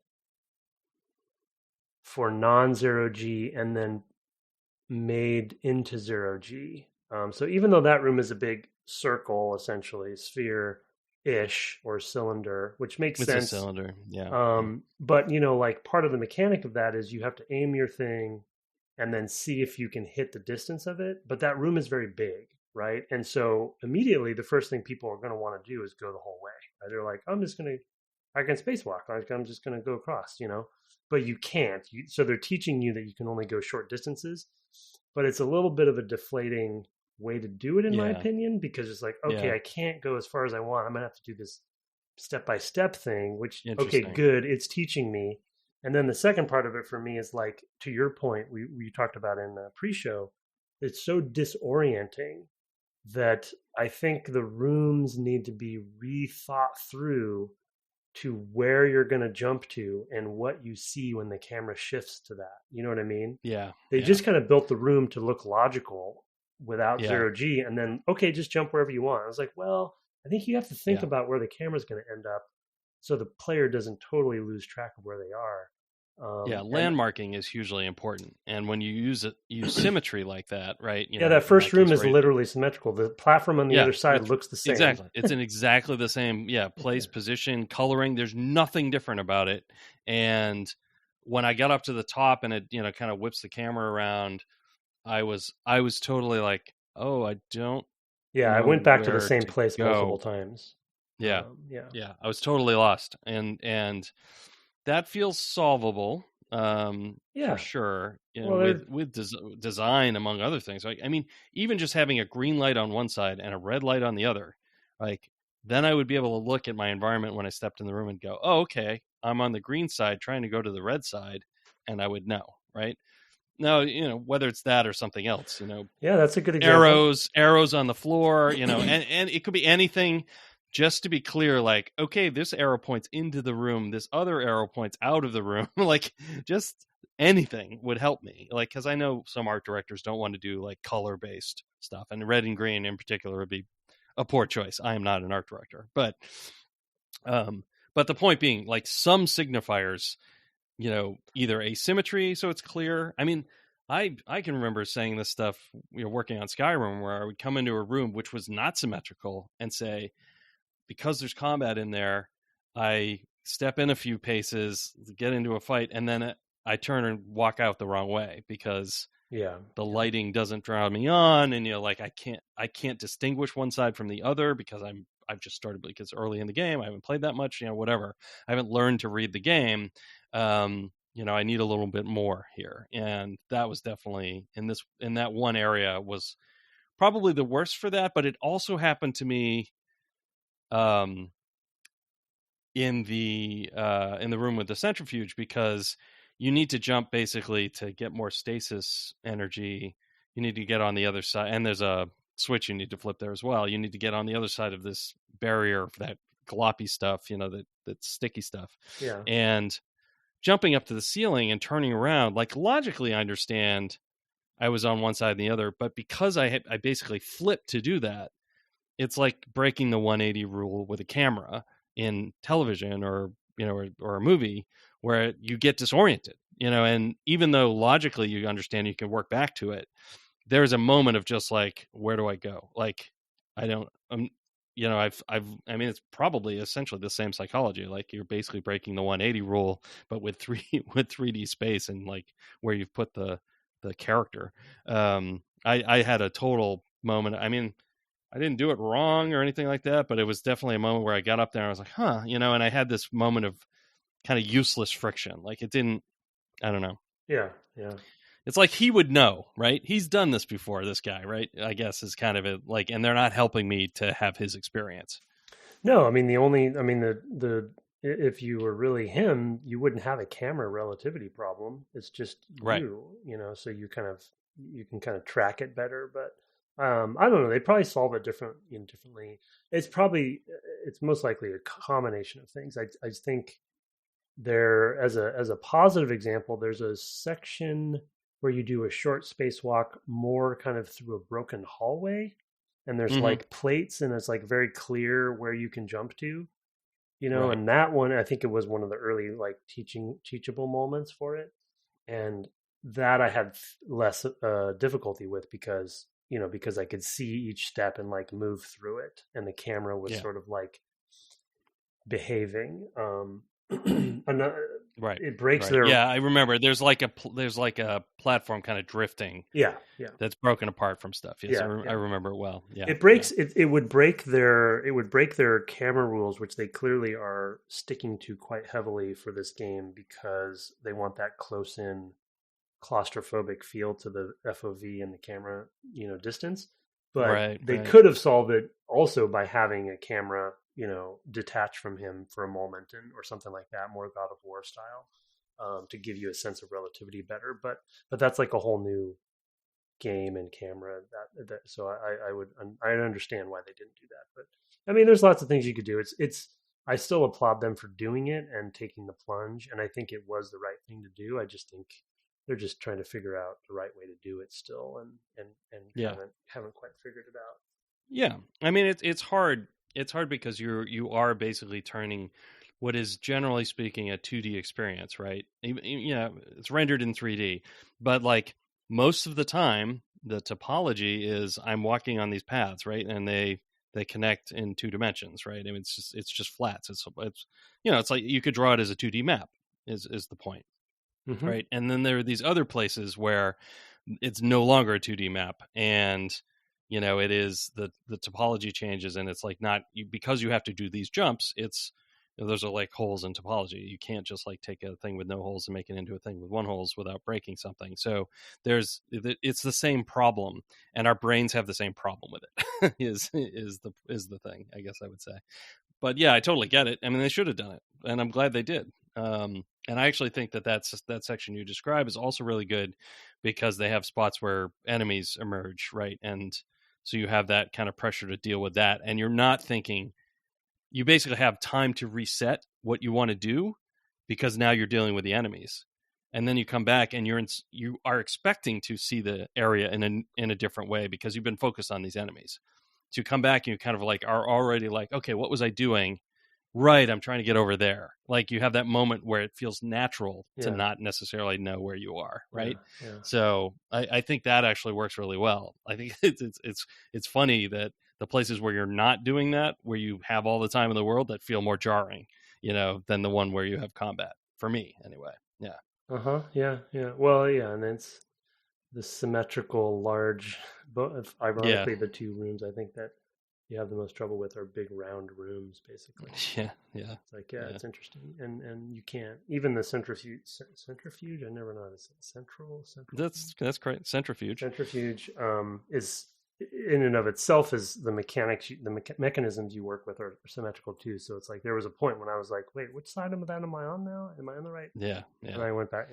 for non-0G and then made into 0G. So even though that room is a big circle, essentially sphere-ish or cylinder, which makes sense. It's a cylinder, yeah. But like, part of the mechanic of that is you have to aim your thing and then see if you can hit the distance of it. But that room is very big, right? And so immediately the first thing people are going to want to do is go the whole way. Right? They're like, I can spacewalk. I'm just going to go across, but you can't. So they're teaching you that you can only go short distances, but it's a little bit of a deflating way to do it, in my opinion, because it's like, okay, I can't go as far as I want. I'm going to have to do this step-by-step thing, which, okay, good. It's teaching me. And then the second part of it for me is, like, to your point, we talked about in the pre-show, it's so disorienting that I think the rooms need to be rethought through to where you're going to jump to and what you see when the camera shifts to that. You know what I mean? Yeah. They just kind of built the room to look logical without 0G, and then, okay, just jump wherever you want. I was like, well, I think you have to think about where the camera's going to end up so the player doesn't totally lose track of where they are. Landmarking is hugely important, and when you use symmetry like that, right? That first room is literally symmetrical. The platform on the other side looks the same. Exactly, it's in exactly the same. Place, position, coloring. There's nothing different about it. And when I got up to the top and it, kind of whips the camera around, I was totally like, oh, I don't. Yeah, I went back to the same place multiple times. Yeah, I was totally lost, and that feels solvable, for sure. With design, among other things. Like, I mean, even just having a green light on one side and a red light on the other, like, then I would be able to look at my environment when I stepped in the room and go, "Oh, okay, I'm on the green side, trying to go to the red side," and I would know, right? Now, whether it's that or something else, Yeah, that's a good example. Arrows on the floor, and it could be anything. Just to be clear, like, okay, this arrow points into the room, this other arrow points out of the room. Like, just anything would help me. Like, because I know some art directors don't want to do, like, color-based stuff, and red and green in particular would be a poor choice. I am not an art director, but the point being, like, some signifiers, either asymmetry, so it's clear. I mean, I can remember saying this stuff, working on Skyrim, where I would come into a room which was not symmetrical and say, because there's combat in there, I step in a few paces, get into a fight, and then I turn and walk out the wrong way because the lighting doesn't draw me on, and like I can't distinguish one side from the other because I've just started because early in the game, I haven't played that much, whatever. I haven't learned to read the game. I need a little bit more here. And that was definitely in that one area was probably the worst for that. But it also happened to me, in the room with the centrifuge, because you need to jump basically to get more stasis energy. You need to get on the other side, and there's a switch you need to flip there as well. You need to get on the other side of this barrier, that gloppy stuff, that sticky stuff. Yeah. And jumping up to the ceiling and turning around, like logically I understand I was on one side and the other, but because I basically flipped to do that, it's like breaking the 180 rule with a camera in television or a movie, where you get disoriented, and even though logically you understand you can work back to it, there's a moment of just like, where do I go? Like, I don't, I mean, it's probably essentially the same psychology. Like, you're basically breaking the 180 rule, but with 3D space and like where you've put the character. I had a total moment. I mean, I didn't do it wrong or anything like that, but it was definitely a moment where I got up there and I was like, huh, and I had this moment of kind of useless friction. Like, it didn't, I don't know. Yeah. Yeah. It's like he would know, right? He's done this before, this guy, right? I guess is kind of it, like, and they're not helping me to have his experience. No, I mean, the if you were really him, you wouldn't have a camera relativity problem. It's just Right. so you can kind of track it better. But I don't know. They probably solve it differently. It's most likely a combination of things. I think there, as a positive example, there's a section where you do a short spacewalk more kind of through a broken hallway, and there's like plates, and it's like very clear where you can jump to, Right. and that one, I think it was one of the early like teachable moments for it, and that I had less difficulty with because I could see each step and like move through it, and the camera was sort of like behaving. Right. It breaks Right. their Yeah, I remember. There's like a platform kind of drifting. yeah. That's broken apart from stuff. Yes, Yeah, I remember it well. Yeah. It breaks it would break their camera rules, which they clearly are sticking to quite heavily for this game because they want that close in claustrophobic feel to the FOV and the camera, distance. But they could have solved it also by having a camera, detached from him for a moment or something like that, more God of War style, to give you a sense of relativity better. But that's like a whole new game and camera so I understand why they didn't do that. But I mean, there's lots of things you could do. It's I still applaud them for doing it and taking the plunge, and I think it was the right thing to do. I just think they're just trying to figure out the right way to do it still, and haven't quite figured it out. Yeah, I mean, it's hard. It's hard because you are basically turning what is, generally speaking, a 2D experience, right? It's rendered in 3D, but like most of the time, the topology is I'm walking on these paths, right, and they connect in 2 dimensions, right? I mean, it's just flats. It's it's like you could draw it as a 2D map. Is the point, right? And then there are these other places where it's no longer a 2D map, and it is the topology changes, and it's like not because you have to do these jumps. It's those are like holes in topology. You can't just like take a thing with no holes and make it into a thing with 1 holes without breaking something. So it's the same problem, and our brains have the same problem with it. is the thing, I guess I would say. But yeah, I totally get it. I mean, they should have done it, and I'm glad they did. And I actually think that section you describe is also really good because they have spots where enemies emerge, right? And so you have that kind of pressure to deal with that, and you're not thinking. You basically have time to reset what you want to do because now you're dealing with the enemies, and then you come back and you are expecting to see the area in a different way because you've been focused on these enemies. So you come back and you kind of like are already like, okay, what was I doing? Right, I'm trying to get over there. Like you have that moment where it feels natural to not necessarily know where you are, right? Yeah. So I think that actually works really well. I think it's funny that the places where you're not doing that, where you have all the time in the world, that feel more jarring, than the one where you have combat. For me, anyway. Yeah. Yeah. Well, yeah, and it's the symmetrical large, but ironically, the 2 rooms. I think that you have the most trouble with are big round rooms, basically. Yeah. It's like, it's interesting, and you can't even the centrifuge. I never know how to say central. That's great. Centrifuge Is in and of itself is the mechanics, mechanisms you work with are symmetrical too. So it's like there was a point when I was like, wait, which side of that am I on now? Am I on the right? Yeah. And I went back.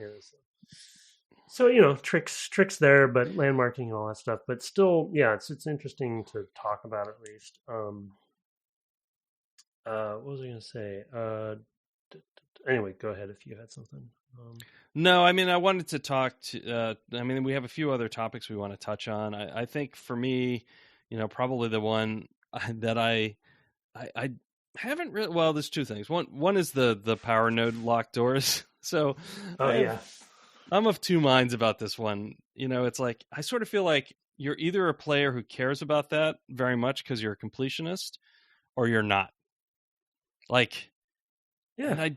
So tricks there, but landmarking and all that stuff. But still, it's interesting to talk about at least. What was I going to say? Anyway, go ahead if you had something. No, I mean, I wanted to talk to. We have a few other topics we want to touch on. I think for me, probably the one that I haven't really. Well, there's two things. One is the power node locked doors. So, I'm of two minds about this one. It's like I sort of feel like you're either a player who cares about that very much because you're a completionist, or you're not. Like, and I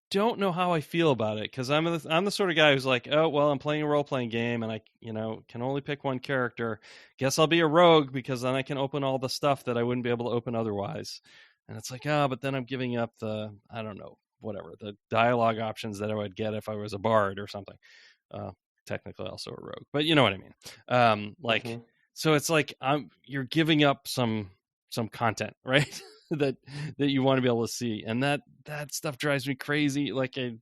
don't know how I feel about it because I'm the sort of guy who's like, oh well, I'm playing a role playing game and I can only pick one character. Guess I'll be a rogue because then I can open all the stuff that I wouldn't be able to open otherwise. And it's like, but then I'm giving up the the dialogue options that I would get if I was a bard or something. Technically also a rogue, but you know what I mean. So it's like you're giving up some content, right? that you want to be able to see, and that stuff drives me crazy. Like I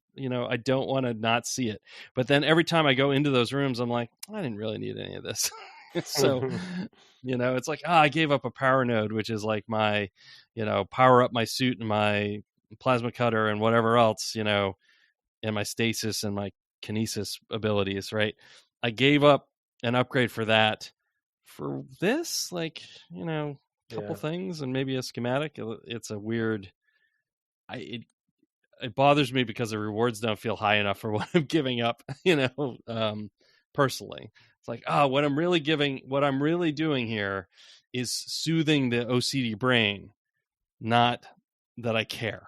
don't want to not see it, but then every time I go into those rooms, I'm like, I didn't really need any of this. So it's like I gave up a power node, which is like my power up my suit and my plasma cutter and whatever else, and my stasis and my kinesis abilities, right? I gave up an upgrade for that for this, couple things and maybe a schematic. It's a weird. It bothers me because the rewards don't feel high enough for what I'm giving up. Personally, it's like what I'm really doing here is soothing the OCD brain, not that I care.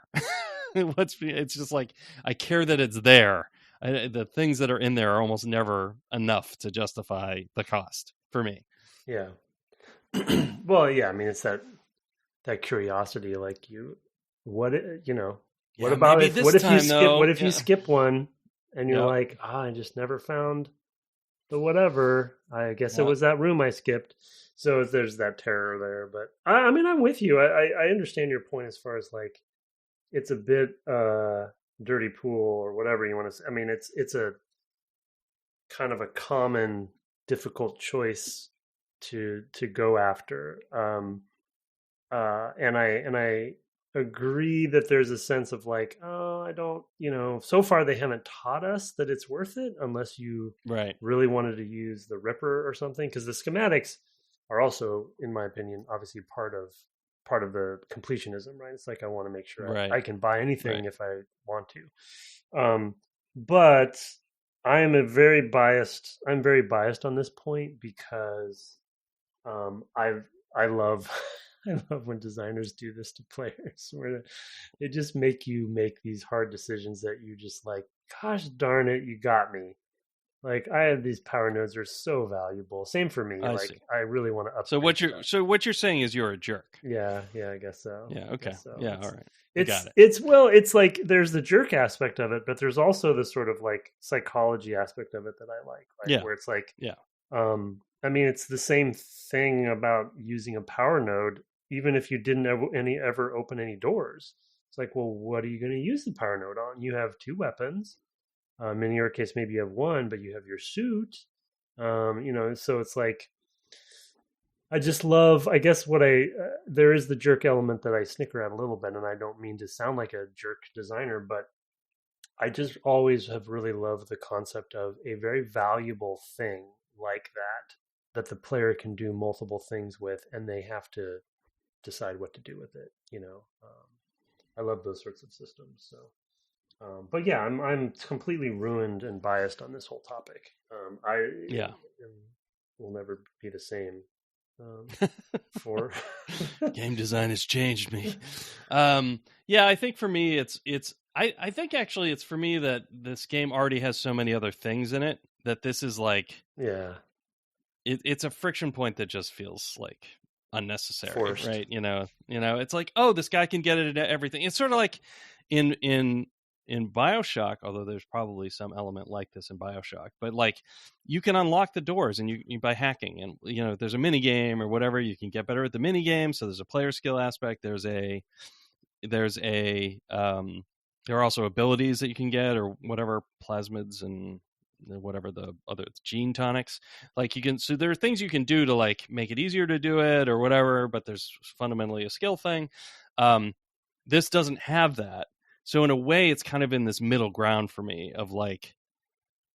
It's just like I care that it's there. The things that are in there are almost never enough to justify the cost for me. Yeah. Well, I mean, it's that curiosity, like what about if you skip one and you're like, I just never found the whatever. I guess it was that room I skipped. So there's that terror there. But I mean, I'm with you. I understand your point as far as like it's a bit dirty pool or whatever you want to say. I mean, it's a kind of a common difficult choice to go after, and I agree that there's a sense of like, I don't, so far they haven't taught us that it's worth it unless you really wanted to use the Ripper or something, because the schematics are also, in my opinion, obviously part of the completionism, right? It's like I want to make sure I can buy anything if I want to, but I'm very biased on this point because I love when designers do this to players, where they just make you make these hard decisions that you just like, gosh darn it, you got me. Like I have these power nodes are so valuable. Same for me. I really want to upgrade. So what you're saying is you're a jerk. Yeah, I guess so. Yeah, okay. So. Yeah, all right. It's like there's the jerk aspect of it, but there's also the sort of like psychology aspect of it that I like. Where it's like, I mean, it's the same thing about using a power node, even if you didn't ever open any doors. It's like, well, what are you going to use the power node on? You have two weapons. In your case, maybe you have one, but you have your suit. So it's like, I just love, I guess there is the jerk element that I snicker at a little bit, and I don't mean to sound like a jerk designer, but I just always have really loved the concept of a very valuable thing like that the player can do multiple things with, and they have to decide what to do with it. I love those sorts of systems. So, but yeah, I'm completely ruined and biased on this whole topic. Will never be the same. For game design has changed me. I think for me, I think actually it's for me that this game already has so many other things in it that this is like, it's a friction point that just feels like unnecessary, forced. right? It's like, oh, this guy can get it at everything. It's sort of like in BioShock, although there's probably some element like this in BioShock, but like you can unlock the doors and you by hacking, and there's a mini game or whatever, you can get better at the mini game. So there's a player skill aspect. There are also abilities that you can get, or whatever, plasmids and whatever the other gene tonics. Like so there are things you can do to like make it easier to do it or whatever, but there's fundamentally a skill thing. This doesn't have that. So in a way, it's kind of in this middle ground for me of like,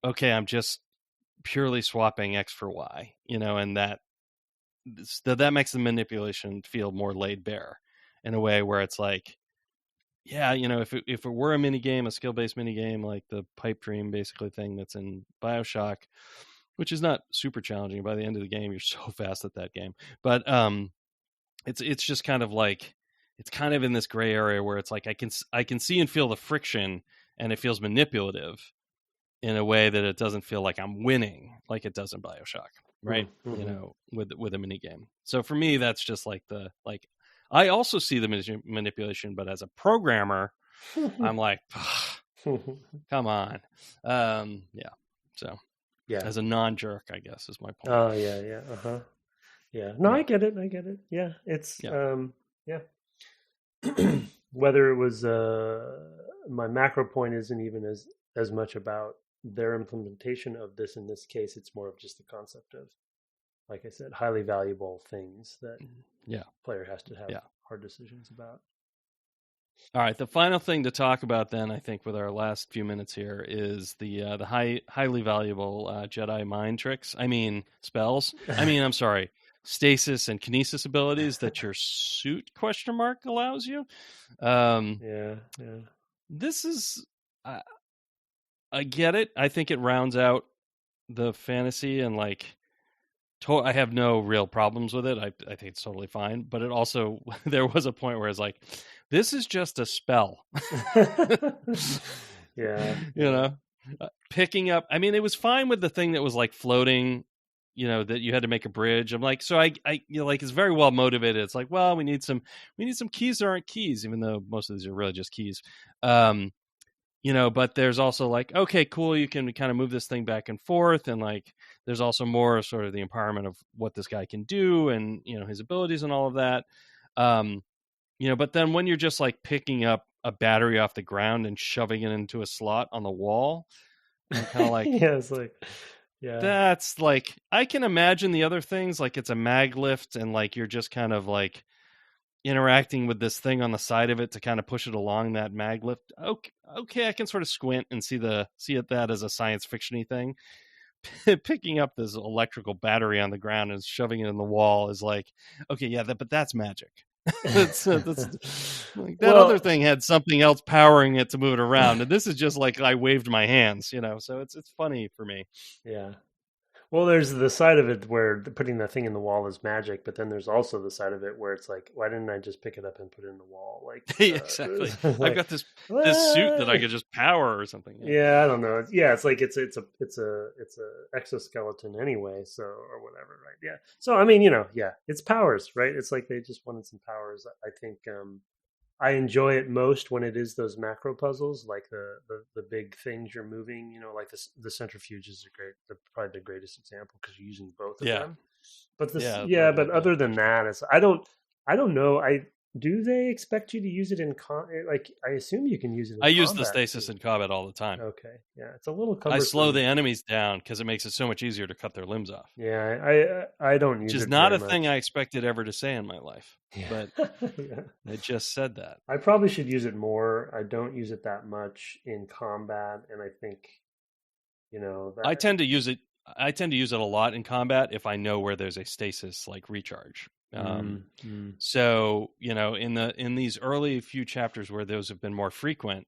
okay, I'm just purely swapping X for Y, and that makes the manipulation feel more laid bare in a way where it's like, yeah, if it were a mini game, a skill-based mini game like the pipe dream basically thing that's in BioShock, which is not super challenging. By the end of the game, you're so fast at that game, but it's just kind of like, it's kind of in this gray area where it's like I can see and feel the friction, and it feels manipulative in a way that it doesn't feel like I'm winning like it does in BioShock, right? Mm-hmm. With a mini game. So for me, that's just like I also see the manipulation, but as a programmer, I'm like, come on. Yeah. So yeah, as a non-jerk, I guess is my point. Oh yeah. Yeah. No, I get it. Yeah, it's yeah. Whether it was my macro point isn't even as much about their implementation of this in this case. It's more of just the concept of, like I said, highly valuable things that player has to have hard decisions about. All right, the final thing to talk about then, I think, with our last few minutes here is the highly valuable Jedi mind tricks. I mean, spells. I'm sorry, stasis and kinesis abilities that your suit ? Allows you. Yeah. This is, I get it. I think it rounds out the fantasy, and like, I have no real problems with it. I think it's totally fine. But it also, there was a point where it's like, this is just a spell. Yeah. Picking up. I mean, it was fine with the thing that was like floating, that you had to make a bridge. I'm like, so I like, it's very well motivated. It's like, well, we need some keys that aren't keys, even though most of these are really just keys. But there's also like, okay, cool, you can kind of move this thing back and forth, and like there's also more sort of the empowerment of what this guy can do, and his abilities and all of that. But then when you're just like picking up a battery off the ground and shoving it into a slot on the wall, I'm kind of like, it's like, that's like, I can imagine the other things, like it's a mag lift, and like you're just kind of like interacting with this thing on the side of it to kind of push it along that mag lift. Okay, I can sort of squint and see that as a science fiction-y thing. Picking up this electrical battery on the ground and shoving it in the wall is like, okay, yeah, but that's magic. that's like, that other thing had something else powering it to move it around, and this is just like I waved my hands, so it's funny for me. Yeah. Well, there's the side of it where putting that thing in the wall is magic, but then there's also the side of it where it's like, why didn't I just pick it up and put it in the wall? Like, exactly. Like, I've got this suit that I could just power or something. Yeah, I don't know. Yeah, it's like it's a exoskeleton anyway, so, or whatever, right? Yeah. So I mean, it's powers, right? It's like they just wanted some powers. I think I enjoy it most when it is those macro puzzles, like the big things you're moving. Like the centrifuge is probably the greatest example because you're using both of them. But but other than that, I don't know. Do they expect you to use it in like? I assume you can use it in I use the stasis in combat all the time. Okay, yeah, it's a little cumbersome. I slow the enemies down because it makes it so much easier to cut their limbs off. Yeah, I don't use it. Which is not a thing I expected ever to say in my life, but I just said that. I probably should use it more. I don't use it that much in combat, and I think, I tend to use it. I tend to use it a lot in combat if I know where there's a stasis like recharge. So in these early few chapters where those have been more frequent,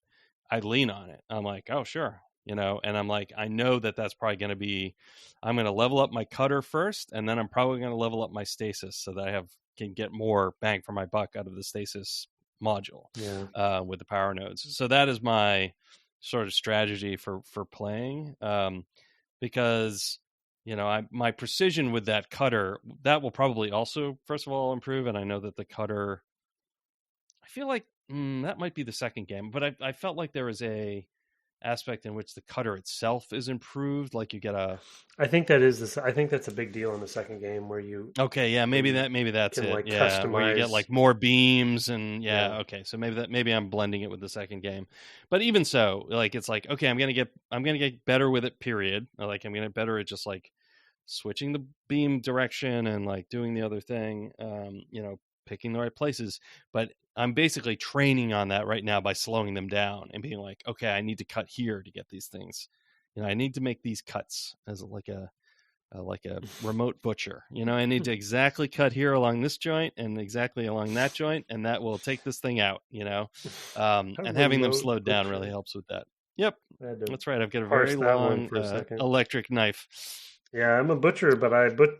I lean on it. I'm like, oh sure, and I'm like, I know that's probably going to be, I'm going to level up my cutter first, and then I'm probably going to level up my stasis so that I can get more bang for my buck out of the stasis module with the power nodes. So that is my sort of strategy for playing, because my precision with that cutter, that will probably also, first of all, improve. And I know that the cutter, I feel like that might be the second game, but I felt like there was a aspect in which the cutter itself is improved. Like you get I think that's a big deal in the second game where you. Okay, yeah, maybe that's it. Like yeah, customize. Where you get like more beams and okay, so maybe I'm blending it with the second game. But even so, like it's like, okay, I'm gonna get better with it. Period. Like I'm gonna get better at just like switching the beam direction and like doing the other thing. Picking the right places. But I'm basically training on that right now by slowing them down and being like, okay, I need to cut here to get these things. I need to make these cuts as like a remote butcher. I need to exactly cut here along this joint and exactly along that joint, and that will take this thing out. And having them slowed down really helps with that. Yep, that's right. I've got a very long electric knife. Yeah, I'm a butcher, but I like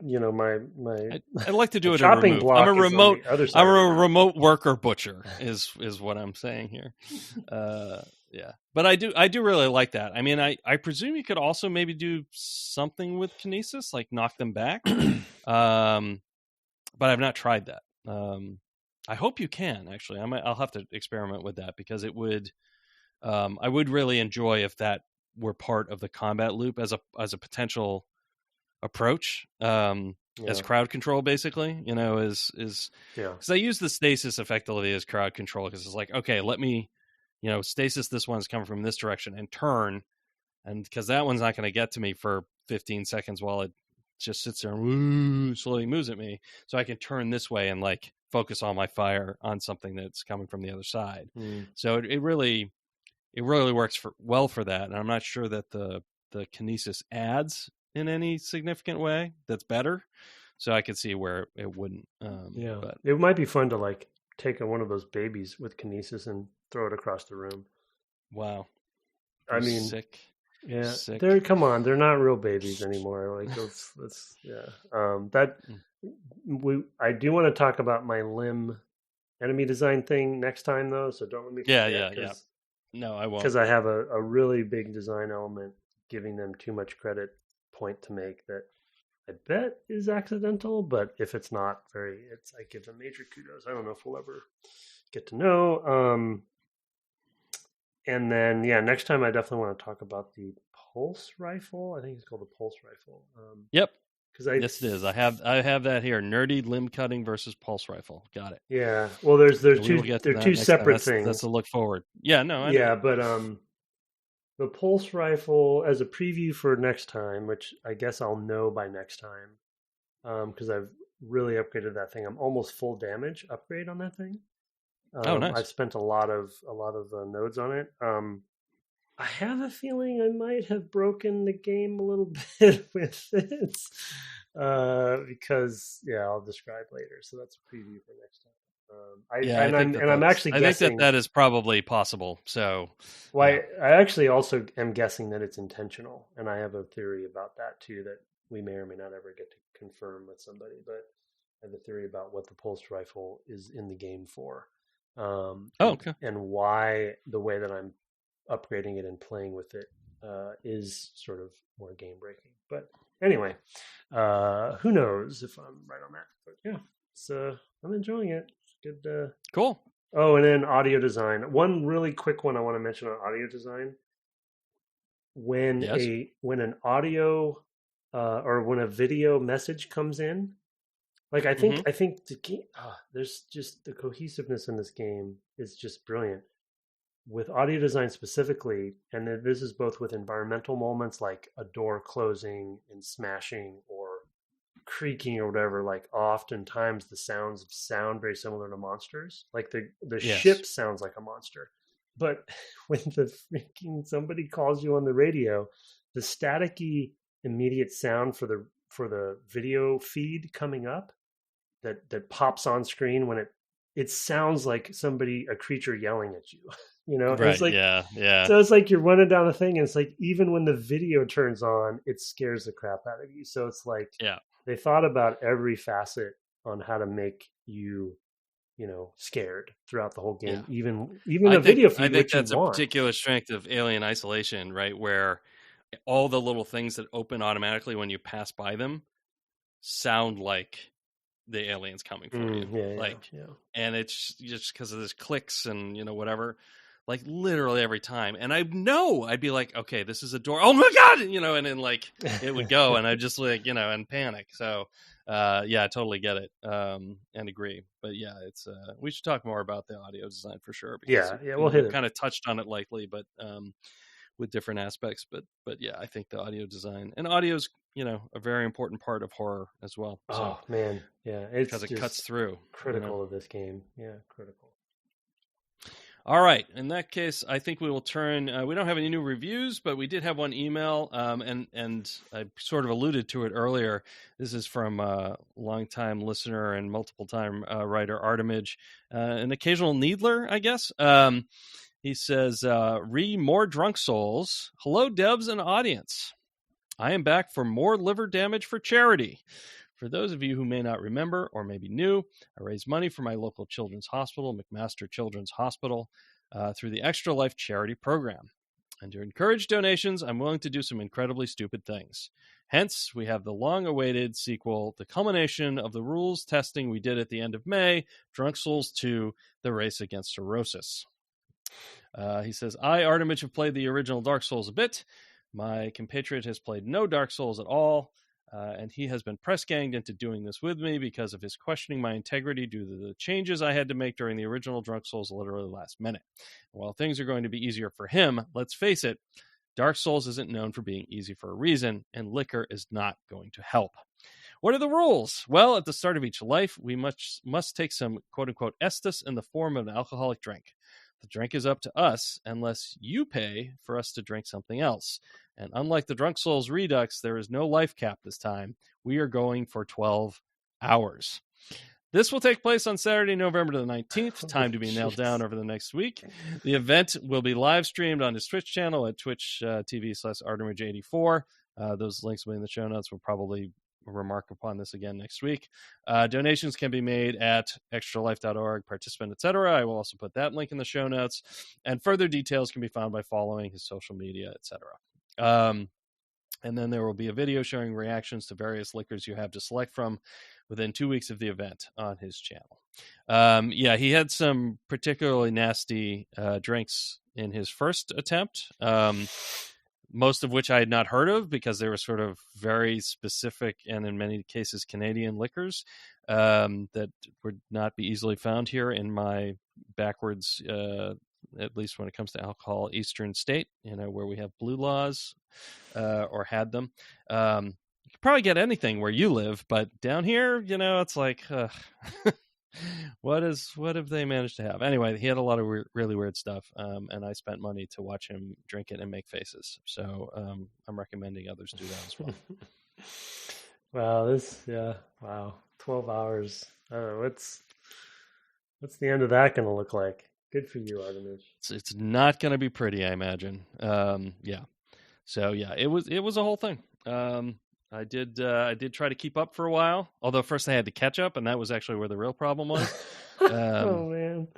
to do it chopping in block. I'm a remote worker butcher is what I'm saying here. Yeah, but I do really like that. I mean, I presume you could also maybe do something with kinesis, like knock them back. But I've not tried that. I hope you can actually. I'll have to experiment with that because it would. I would really enjoy if that were part of the combat loop as a potential approach as crowd control, basically. Is because I use the stasis effectively as crowd control because it's like, okay, let me stasis this one's coming from this direction and turn, and because that one's not going to get to me for 15 seconds while it just sits there and slowly moves at me, so I can turn this way and like focus all my fire on something that's coming from the other side. So it really works well for that, and I'm not sure that the kinesis adds in any significant way that's better, so I could see where it wouldn't. But it might be fun to like take one of those babies with kinesis and throw it across the room. Wow, I mean, sick. Yeah, sick. They're not real babies anymore. Like let's I do want to talk about my limb enemy design thing next time though, so don't let me forget. Yeah. No, I won't, because I have a really big design element giving them too much credit point to make that I bet is accidental, but if it's not I give them major kudos. I don't know if we'll ever get to know. And then next time I definitely want to talk about the pulse rifle. I think it's called the pulse rifle. Yep. Yes, it is. I have that here. Nerdy limb cutting versus pulse rifle. Got it. Yeah. Well, there's two separate things. That's a look forward. Yeah. No. I know. But the pulse rifle as a preview for next time, which I guess I'll know by next time, because I've really upgraded that thing. I'm almost full damage upgrade on that thing. Nice. I've spent a lot of nodes on it. I have a feeling I might have broken the game a little bit with it, because I'll describe later. So that's a preview for next time. I'm actually guessing. I think that is probably possible. So, I actually also am guessing that it's intentional, and I have a theory about that too that we may or may not ever get to confirm with somebody. But I have a theory about what the pulse rifle is in the game for. Okay. And why the way that I'm upgrading it and playing with it is sort of more game breaking. But anyway, who knows if I'm right on that? But I'm enjoying it. Good. Cool. Oh, and then audio design. One really quick one I want to mention on audio design. When an audio or when a video message comes in. Like I think the game, there's just the cohesiveness in this game is just brilliant with audio design specifically, and this is both with environmental moments like a door closing and smashing or creaking or whatever. Like oftentimes the sounds sound very similar to monsters. Like the ship sounds like a monster, but when the freaking somebody calls you on the radio, the staticky immediate sound for the video feed coming up that pops on screen when it sounds like a creature yelling at you, Right. It's like, yeah. So it's like you're running down a thing and it's like, even when the video turns on, it scares the crap out of you. So it's like, they thought about every facet on how to make you, scared throughout the whole game. Even the video feed, I think that's a particular strength of Alien Isolation, right? Where all the little things that open automatically when you pass by them sound like the aliens coming for you. And it's just because of this clicks and, you know, whatever, like literally every time. And I'd be like, okay, this is a door. Oh my God. You know, and then like it would go and I just like, you know, and panic. So, yeah, I totally get it. And agree, but yeah, it's, we should talk more about the audio design for sure. Because we'll hit it. Kind of touched on it lightly, but, with different aspects, but yeah, I think the audio design and audio's, you know, a very important part of horror as well. So, oh man, yeah, it's because it cuts through. Critical of this game, critical. All right, in that case, I think we will turn. We don't have any new reviews, but we did have one email, and I sort of alluded to it earlier. This is from a longtime listener and multiple time writer Artemage, an occasional needler, I guess. He says, more drunk souls. Hello, devs and audience. I am back for more liver damage for charity. For those of you who may not remember or may be new, I raise money for my local children's hospital, McMaster Children's Hospital, through the Extra Life charity program. And to encourage donations, I'm willing to do some incredibly stupid things. Hence, we have the long-awaited sequel, the culmination of the rules testing we did at the end of May, Drunk Souls 2, The Race Against Cirrhosis. He says, I, Artemage, have played the original Dark Souls a bit. My compatriot has played no Dark Souls at all, and he has been press-ganged into doing this with me because of his questioning my integrity due to the changes I had to make during the original Drunk Souls literally last minute. While things are going to be easier for him, let's face it, Dark Souls isn't known for being easy for a reason, and liquor is not going to help. What are the rules? Well, at the start of each life, we must take some quote-unquote estus in the form of an alcoholic drink. The drink is up to us unless you pay for us to drink something else. And unlike the Drunk Souls Redux, there is no life cap this time. We are going for 12 hours. This will take place on Saturday, November the 19th. Time to be nailed down over the next week. The event will be live streamed on his Twitch channel at twitch.tv/Artemage84. Those links will be in the show notes. We'll probably remark upon this again next week. Donations can be made at extralife.org, participant, etc. I will also put that link in the show notes, and further details can be found by following his social media, etc. And then there will be a video showing reactions to various liquors you have to select from within 2 weeks of the event on his channel. He had some particularly nasty drinks in his first attempt, most of which I had not heard of because they were sort of very specific and in many cases Canadian liquors that would not be easily found here in my backwards, at least when it comes to alcohol, eastern state, where we have blue laws or had them. You could probably get anything where you live, but down here, it's like... What have they managed to have? Anyway, he had a lot of really weird stuff, and I spent money to watch him drink it and make faces. So I'm recommending others do that as well. Wow, 12 hours. What's the end of that going to look like? Good for you, Artemage. It's not going to be pretty, I imagine. So yeah, it was a whole thing. I did try to keep up for a while, although first I had to catch up, and that was actually where the real problem was. Oh man!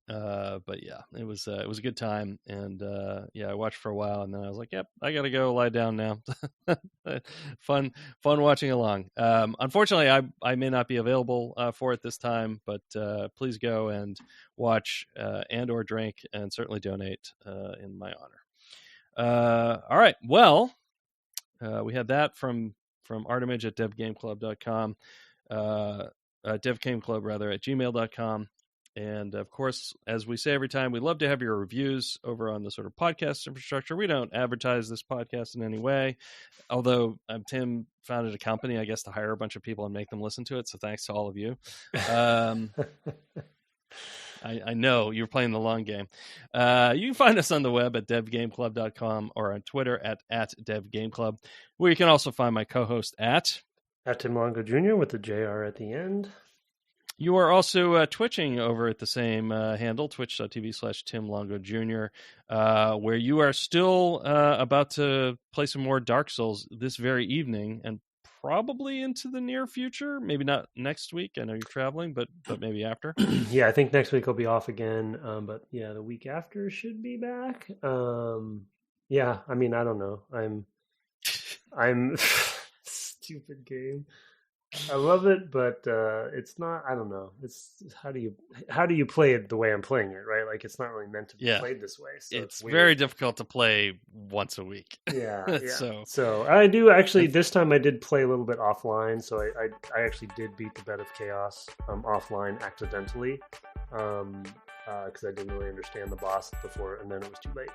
But yeah, it was a good time, and I watched for a while, and then I was like, "Yep, I gotta go lie down now." Fun watching along. Unfortunately, I may not be available for it this time, but please go and watch and or drink, and certainly donate in my honor. All right, well. We had that from Artemage at devgameclub.com, devgameclub rather at gmail.com. And of course, as we say every time, we love to have your reviews over on the sort of podcast infrastructure. We don't advertise this podcast in any way, although Tim founded a company, I guess, to hire a bunch of people and make them listen to it. So thanks to all of you. I know you're playing the long game. You can find us on the web at devgameclub.com or on Twitter at devgameclub, where you can also find my co-host at Tim Longo Jr. with the JR at the end. You are also twitching over at the same handle, twitch.tv/Tim Longo Jr., where you are still about to play some more Dark Souls this very evening and probably into the near future. Maybe not next week. I know you're traveling, but maybe after. Yeah, I think next week I'll be off again. But yeah, the week after should be back. Yeah, I mean, I don't know. I'm stupid game. I love it, but it's not. I don't know. It's how do you play it the way I'm playing it, right? Like it's not really meant to be played this way. So it's very difficult to play once a week. Yeah. So I do actually. This time I did play a little bit offline. So I actually did beat the Bed of Chaos offline accidentally, because I didn't really understand the boss before, and then it was too late.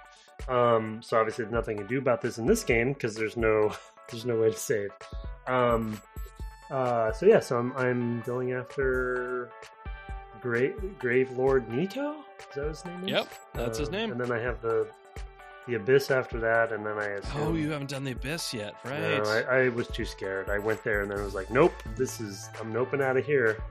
So obviously there's nothing to do about this in this game because there's no way to save. So I'm going after Grave Lord Nito. Is that his name? Yep, that's his name. And then I have the Abyss after that, and then I assume... Oh, you haven't done the Abyss yet, right? No, I was too scared. I went there and then I was like, nope, I'm noping out of here.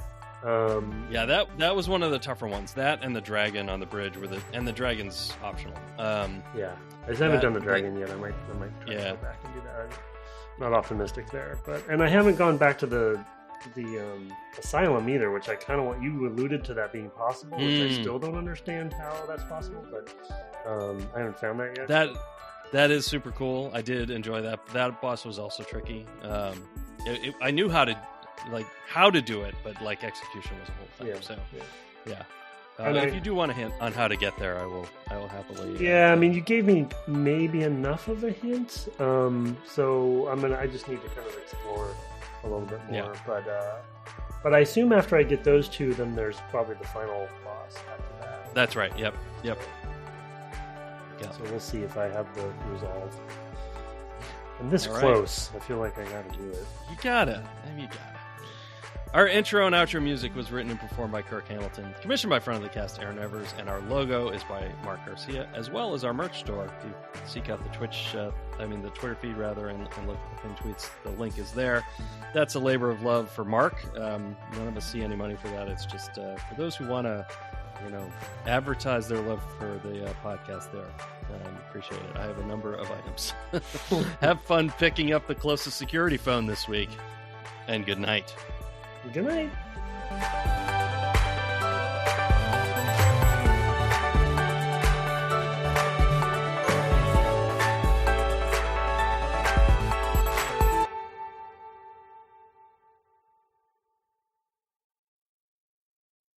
Yeah, that was one of the tougher ones. That and the dragon on the bridge and the dragon's optional. Yeah, I just haven't done the dragon yet. I might try to go back and do that. Not optimistic there, and I haven't gone back to the asylum either, which I kind of want. You alluded to that being possible, which I still don't understand how that's possible, but I haven't found that yet. That is super cool. I did enjoy that. That boss was also tricky. I knew how to do it, but like execution was a whole thing. Yeah. If you do want a hint on how to get there, I will happily. I mean, you gave me maybe enough of a hint, so I just need to kind of explore a little bit more. But I assume after I get those two, then there's probably the final boss after that. That's right. Yep. Yeah. So we'll see if I have the resolve. I'm this close. I feel like I gotta do it. You gotta. Our intro and outro music was written and performed by Kirk Hamilton, commissioned by front of the cast Aaron Evers, and our logo is by Mark Garcia, as well as our merch store. If you seek out the Twitter feed rather, and look at the pinned tweets, the link is there. That's a labor of love for Mark. None of us see any money for that. It's just for those who want to, advertise their love for the podcast there. Appreciate it. I have a number of items. Have fun picking up the closest security phone this week, and good night. Good night.